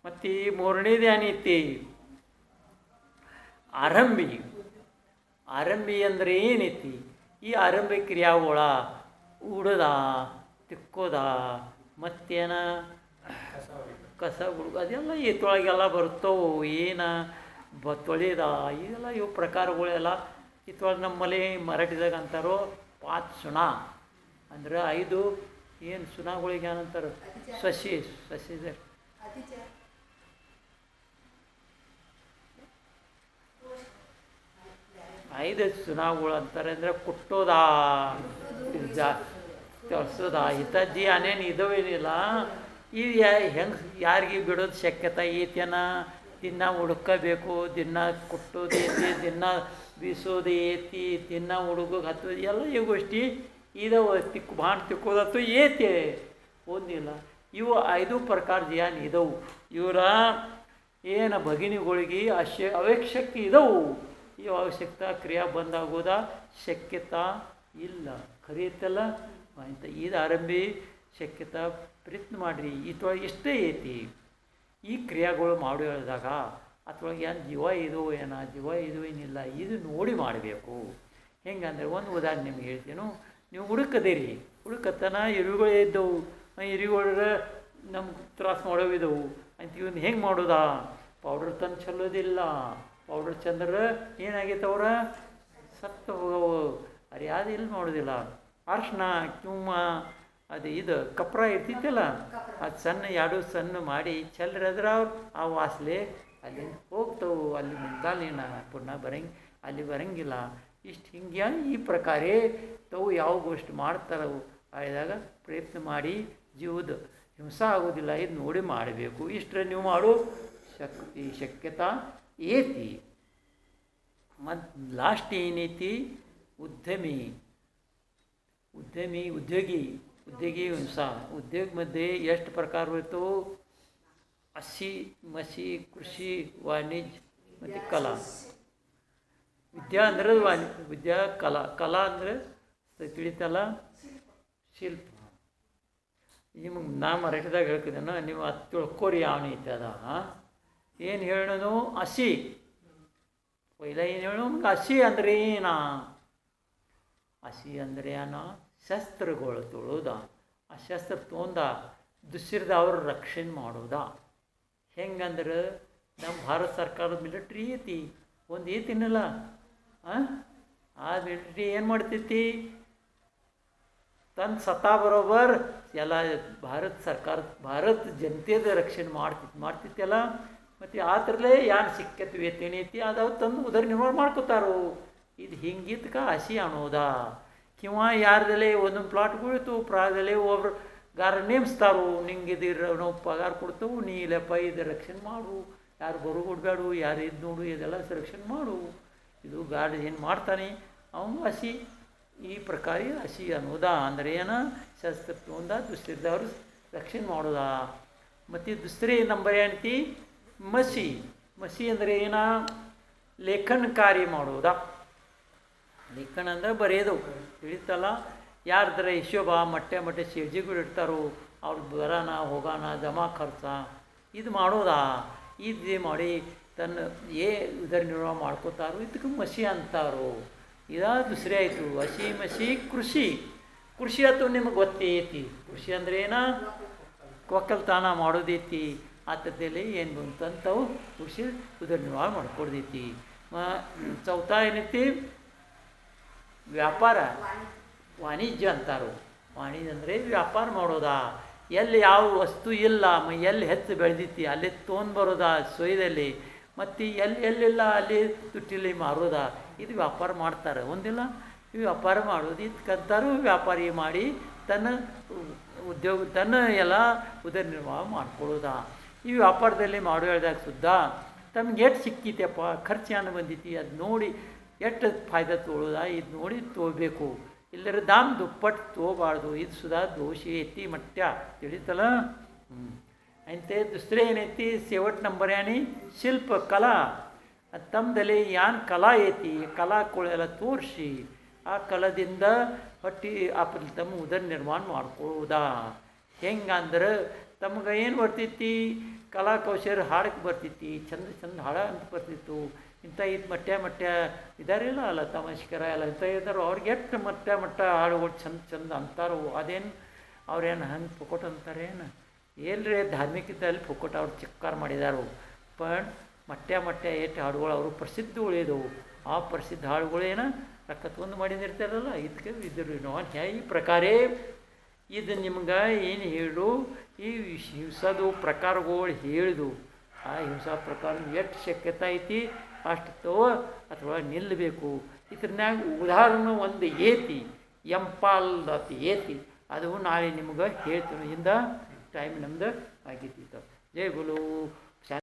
ಮತ್ತು ಮೂರನೇದು ಏನೈತಿ ಆರಂಭಿ. ಆರಂಭಿ ಅಂದರೆ ಏನೈತಿ? ಈ ಆರಂಭಿ ಕ್ರಿಯಾಗಳ ಉಡೋದ ತಿಕ್ಕೋದ ಮತ್ತೇನ ಕಸ ಹುಡುಗ ಅದೆಲ್ಲ ಇತ್ತೊಳಗೆಲ್ಲ ಬರ್ತವೆ. ಏನು ತೊಳೆದ ಇದೆಲ್ಲ ಇವು ಪ್ರಕಾರಗಳೆಲ್ಲ ಇತ್ತೊಳಗೆ ನಮ್ಮಲ್ಲಿ ಮರಾಠಿದಾಗ ಅಂತಾರೋ 5 ಸುಣ ಅಂದ್ರೆ 5 ಏನು ಸುಣಗಳಿಗೆ ಏನಂತಾರೆ ಸಸಿ 5 ಸುಣಗಳು ಅಂತಾರೆ. ಅಂದರೆ ಕುಟ್ಟೋದ ತಳ್ಸೋದ ಹಿತಜ್ಜಿ ಅನೇನು ಇದಾವೇನಿಲ್ಲ. ಇದು ಹೆಂಗೆ ಯಾರಿಗೆ ಬಿಡೋದು ಶಕ್ಯತೆ ಐತೇನ? ದಿನ ಹುಡ್ಕೋಬೇಕು, ದಿನ ಕುಟ್ಟೋದು ಐತಿ, ದಿನ ಬೀಸೋದು ಐತಿ, ದಿನ ಹುಡುಗೋಕೆ ಹತ್ತೋದು ಎಲ್ಲ ಇವುಗೋಷ್ಠಿ ಇದಾವೆ. ಬಾಣ ತಿಕ್ಕೋದತ್ತು ಏತಿ ಓದಿಲ್ಲ. ಇವು 5 ಪ್ರಕಾರದ ಏನು ಇದಾವೆ. ಇವರ ಏನು ಭಗಿನಿಗಳಿಗೆ ಅವಶ್ಯಕತೆ ಇದಾವೆ. ಈ ಅವಶ್ಯಕತೆ ಕ್ರಿಯಾ ಬಂದಾಗೋದ ಶಕ್ಯತಾ ಇಲ್ಲ. ಖರೀತಲ್ಲ ಅಂತ ಇದು ಆರಂಭಿ ಶಕ್ಯತಾ ಪ್ರಯತ್ನ ಮಾಡಿರಿ. ಇದ್ರೊಳಗೆ ಇಷ್ಟೇ ಐತಿ. ಈ ಕ್ರಿಯಾಗಳು ಮಾಡಿ ಹೇಳಿದಾಗ ಅದ್ರೊಳಗೆ ಏನು ಜೀವ ಇದು ಏನೋ ಜೀವ ಇದು ಏನಿಲ್ಲ ಇದು ನೋಡಿ ಮಾಡಬೇಕು. ಹೆಂಗಂದ್ರೆ ಒಂದು ಉದಾಹರಣೆ ನಿಮ್ಗೆ ಹೇಳ್ತೀನು. ನೀವು ಹುಡುಕದಿರಿ, ಹುಡುಕತ್ತನ ಇರುಗಳು ಇದ್ದವು, ಇರುಗಳ ನಮ್ಗೆ ತ್ರಾಸು ಮಾಡೋವಿದ್ದವು ಅಂತ ಇವನು ಹೆಂಗೆ ಮಾಡೋದಾ? ಪೌಡ್ರ್ ತಂದು ಚೆಲ್ಲೋದಿಲ್ಲ. ಪೌಡ್ರ್ ಚಂದ್ರೆ ಏನಾಗೈತೆ ಅವ್ರ ಸತ್ತು ಹೋಗವು. ಅರೆ ಅದು ಇಲ್ಲಿ ಮಾಡೋದಿಲ್ಲ. ಅರ್ಶಿನ ಕ್ಯುಮ್ಮ ಅದು ಇದು ಕಪ್ರ ಇರ್ತಿತ್ತಲ್ಲ ಅದು ಸಣ್ಣ 2 ಸಣ್ಣ ಮಾಡಿ ಚೆಲ್ಲರದ್ರೆ ಅವ್ರು ಆ ವಾಸಲೆ ಅಲ್ಲಿ ಹೋಗ್ತವೆ. ಅಲ್ಲಿ ಮುಂದಾಲಿನ ಪುನಃ ಅಲ್ಲಿ ಬರಂಗಿಲ್ಲ. ಇಷ್ಟು ಹಿಂಗೆ ಈ ಪ್ರಕಾರ ತಾವು ಯಾವ ಗೋಷ್ಠಿ ಮಾಡ್ತಾರವು ಆದಾಗ ಪ್ರಯತ್ನ ಮಾಡಿ ಜೀವದ ಹಿಂಸೆ ಆಗೋದಿಲ್ಲ. ಇದು ನೋಡಿ ಮಾಡಬೇಕು. ಇಷ್ಟರ ನೀವು ಮಾಡೋ ಶಕ್ಯತಾ ಏತಿ. ಮತ್ತು ಲಾಸ್ಟ್ ಏನೈತಿ? ಉದ್ಯೋಗಿ ಹಿಂಸಾ. ಉದ್ಯೋಗ ಮಧ್ಯೆ ಎಷ್ಟು ಪ್ರಕಾರ ಹೋಯ್ತು? ಅಸಿ ಮಸಿ ಕೃಷಿ ವಾಣಿಜ್ಯ ಮತ್ತು ಕಲಾ. ವಿದ್ಯಾ ಅಂದ್ರೆ ವಿದ್ಯಾ ಕಲಾ ಅಂದರೆ ತಿಳಿತಲ್ಲ ಶಿಲ್ಪ. ನಿಮಗೆ ನಾ ಮರಾಠಿದಾಗ ಹೇಳ್ತಿದ್ದೇನೆ, ನೀವು ಅದು ತಿಳ್ಕೊರಿ ಯಾವನೈತೆ ಅದ. ಏನು ಹೇಳೋನು? ಹಸಿ ಪೈಲ ಏನು ಹೇಳೋ ಹಸಿ ಅಂದ್ರೆ ಏನ? ಹಸಿ ಅಂದರೆ ಏನ? ಶಸ್ತ್ರಗಳು ತೊಳೋದ. ಆ ಶಸ್ತ್ರ ತೊಂದ ದುಸ್ಸಿರ್ದ ಅವ್ರ ರಕ್ಷಣೆ ಮಾಡೋದ. ಹೆಂಗಂದ್ರೆ ನಮ್ಮ ಭಾರತ ಸರ್ಕಾರದ ಮಿಲಿಟ್ರಿ ಐತಿ, ಒಂದು ಐತಿನಲ್ಲ. ಆ ಮಿಲಿಟ್ರಿ ಏನು ಮಾಡ್ತೈತಿ? ತನ್ನ ಸತ್ತಾ ಬರೋಬರ್ ಎಲ್ಲ ಭಾರತ ಜನತೆದ ರಕ್ಷಣೆ ಮಾಡ್ತಿತ್ತಲ್ಲ. ಮತ್ತು ಆ ಥರಲೇ ಏನು ಸಿಕ್ಕತ್ವಿ ಏನೈತಿ ಅದು ತಂದು ಉದರ ನಿರ್ಮಾಣ ಮಾಡ್ಕೋತಾರೋ. ಇದು ಹಿಂಗಿದ್ಕ ಹಸಿ ಅನ್ನೋದ. ಕಿಂವ ಯಾರ್ದಲ್ಲೇ ಒಂದೊಂದು ಪ್ಲಾಟ್ಗಳಿತ್ತು, ಪ್ರಾಯದಲ್ಲೇ ಒಬ್ರು ಗಾರ ನೇಮಿಸ್ತಾರು. ನಿಂಗೆ ಇದಿರ ನಾವು ಪಗಾರ ಕೊಡ್ತೇವೆ, ನೀ ಇಲ್ಲಪ್ಪ ಇದು ರಕ್ಷಣೆ ಮಾಡು, ಯಾರು ಬರುಗೊಡ್ಬೇಡು, ಯಾರು ಇದು ನೋಡು, ಇದೆಲ್ಲ ರಕ್ಷಣೆ ಮಾಡು. ಇದು ಗಾರ್ಡ್ ಏನು ಮಾಡ್ತಾನೆ ಅವನು ಹಸಿ. ಈ ಪ್ರಕಾರ ಹಸಿ ಅನ್ನೋದ. ಅಂದರೆ ಏನು? ಶಸ್ತ್ರ ತೊಂದ ದುಸ್ತಿರ್ದವ್ರು ರಕ್ಷಣೆ ಮಾಡೋದ. ಮತ್ತು ದುಸ್ರಿ ನಂಬರ್ ಏನೈತಿ? ಮಸಿ ಅಂದರೆ ಏನ? ಲೇಖನ ಕಾರ್ಯ ಮಾಡೋದ. ಲೇಖನ ಅಂದರೆ ಬರೆಯೋದು ತಿಳಿತಲ್ಲ. ಯಾರ್ದರ ಯಶೋಬ ಮಟ್ಟೆ ಸೇರ್ಜಿಗಳು ಇಡ್ತಾರೋ ಅವ್ರು ಬರೋಣ ಹೋಗೋಣ ಜಮಾ ಖರ್ಚ ಇದು ಮಾಡೋದ. ಇದು ಮಾಡಿ ತನ್ನ ಇದರ ನಿರ್ವಹಣೆ ಮಾಡ್ಕೋತಾರೋ ಇದಕ್ಕೆ ಮಸಿ ಅಂತಾರೋ. ಇದಾ ದುಸರಿ ಆಯಿತು. ಹಸಿ ಮಸಿ ಕೃಷಿ ಆಯ್ತು. ನಿಮಗೆ ಗೊತ್ತೈತಿ ಕೃಷಿ ಅಂದ್ರೆ ಏನ? ಒಕ್ಕಲ್ತನ ಮಾಡೋದೈತಿ. ಆತದಲ್ಲಿ ಏನು ಬಂತು ಅಂತವು ಖುಷಿ ಉದರ್ನಿರ್ವಾಹ ಮಾಡ್ಕೊಡ್ದೈತಿ. ಚೌಥ ಏನೈತಿ ವ್ಯಾಪಾರ ವಾಣಿಜ್ಯ ಅಂತಾರೋ. ವಾಣಿಜ್ಯ ಅಂದರೆ ವ್ಯಾಪಾರ ಮಾಡೋದಾ, ಎಲ್ಲಿ ಯಾವ ವಸ್ತು ಇಲ್ಲ ಎಲ್ಲಿ ಹೆಚ್ಚು ಬೆಳೆದೈತಿ ಅಲ್ಲಿ ತೊಗೊಂಡ್ಬರೋದಾ ಸೊಯ್ದಲ್ಲಿ, ಮತ್ತು ಎಲ್ಲಿಲ್ಲ ಅಲ್ಲಿ ತುಟ್ಟಿಲಿ ಮಾರೋದಾ, ಇದು ವ್ಯಾಪಾರ ಮಾಡ್ತಾರೆ. ಒಂದಿಲ್ಲ ಈ ವ್ಯಾಪಾರ ಮಾಡೋದು ಇದಕ್ಕಂತಾರು ವ್ಯಾಪಾರಿ ಮಾಡಿ ತನ್ನ ಉದ್ಯೋಗ ತನ್ನ ಎಲ್ಲ ಉದರ ನಿರ್ವಾಹ ಮಾಡ್ಕೊಳ್ಳೋದಾ. ಈ ವ್ಯಾಪಾರದಲ್ಲಿ ಮಾಡೋ ಹೇಳಿದಾಗ ಸುದ್ದ ತಮ್ಗೆ ಎಷ್ಟು ಸಿಕ್ಕಿತಪ್ಪ, ಖರ್ಚು ಏನು ಬಂದೈತಿ ಅದು ನೋಡಿ ಎಷ್ಟು ಫಾಯ್ದೆ ತೊಗೊಳೋದಾ ಇದು ನೋಡಿ ತೊಗೋಬೇಕು. ಇಲ್ಲರ ದಾಮ್ ದುಪ್ಪಟ್ಟು ತೊಗೋಬಾರ್ದು. ಇದು ಸುಧಾ ದೋಷಿ ಐತಿ ಮಟ್ಯ ತಿಳಿತಲ್ಲ. ಅಂತೆ ದುಸರೆ ಏನೈತಿ शेवट ನಂಬರ್ ಯಾನಿ ಶಿಲ್ಪ ಕಲಾ. ತಮ್ಮದಲ್ಲಿ ಏನು ಕಲಾ ಐತಿ ಕಲಾಗಳೆಲ್ಲ ತೋರಿಸಿ ಆ ಕಲಾದಿಂದ ಹೊಟ್ಟಿ ತಮ್ಮ ಉದರ ನಿರ್ಮಾಣ ಮಾಡ್ಕೊಳ್ಳೋದಾ. ಹೆಂಗಂದ್ರೆ ತಮ್ಗೆ ಏನು ಬರ್ತೈತಿ ಕಲಾ ಕೌಶಲ್ಯ ಹಾಡಕ್ಕೆ ಬರ್ತೈತಿ, ಚಂದ ಚಂದ ಹಾಡ ಅಂತ ಬರ್ತಿತ್ತು. ಇಂಥ ಇದು ಮಟ್ಟ ಇದಾರಿಲ್ಲ ಅಲ್ಲ ತಮಾಷೆಕರ ಎಲ್ಲ ಇಂಥ ಇದ್ದಾರೋ ಅವ್ರಿಗೆ ಎಷ್ಟು ಮಟ್ಟ ಹಾಡುಗಳು ಚಂದ ಅಂತಾರೋ. ಅದೇನು ಅವ್ರೇನು ಹಂಗೆ ಪುಕೋಟ್ ಅಂತಾರೇನು ಎಲ್ರಿ ಧಾರ್ಮಿಕದಲ್ಲಿ ಪುಕೋಟ್ ಅವ್ರು ಚಿಕ್ಕಾರ ಮಾಡಿದಾರು. ಬಟ್ ಮಟ್ಟ ಎಷ್ಟು ಹಾಡುಗಳು ಅವರು ಪ್ರಸಿದ್ಧ ಉಳಿದವು. ಆ ಪ್ರಸಿದ್ಧ ಹಾಡುಗಳೇನು ರೊಕ್ಕ ತೊಂದು ಮಾಡಿದಿರ್ತಾರಲ್ಲ ಇದಕ್ಕೆ ಇದ್ರು ಈ ಪ್ರಕಾರೇ ಇದು ನಿಮ್ಗೆ ಏನು ಹೇಳು ಈ ಹಿಂಸದು ಪ್ರಕಾರಗಳು ಹೇಳಿದು. ಆ ಹಿಂಸಾ ಪ್ರಕಾರ ಎಷ್ಟು ಶಕ್ಯತೆ ಐತಿ ಅಷ್ಟು ತಗೋ ಅಥವಾ ನಿಲ್ಲಬೇಕು. ಇದ್ರನ್ಯಾಗ ಉದಾಹರಣೆ ಒಂದು ಏತಿ ಎಂಪಾಲ್ ಅತಿ ಏತಿ ಅದು ನಾಳೆ ನಿಮ್ಗೆ ಹೇಳ್ತೀನಿ. ಇಂದ ಟೈಮ್ ನಮ್ದು ಆಗೈತಿ. ಜೈ ಗುರು.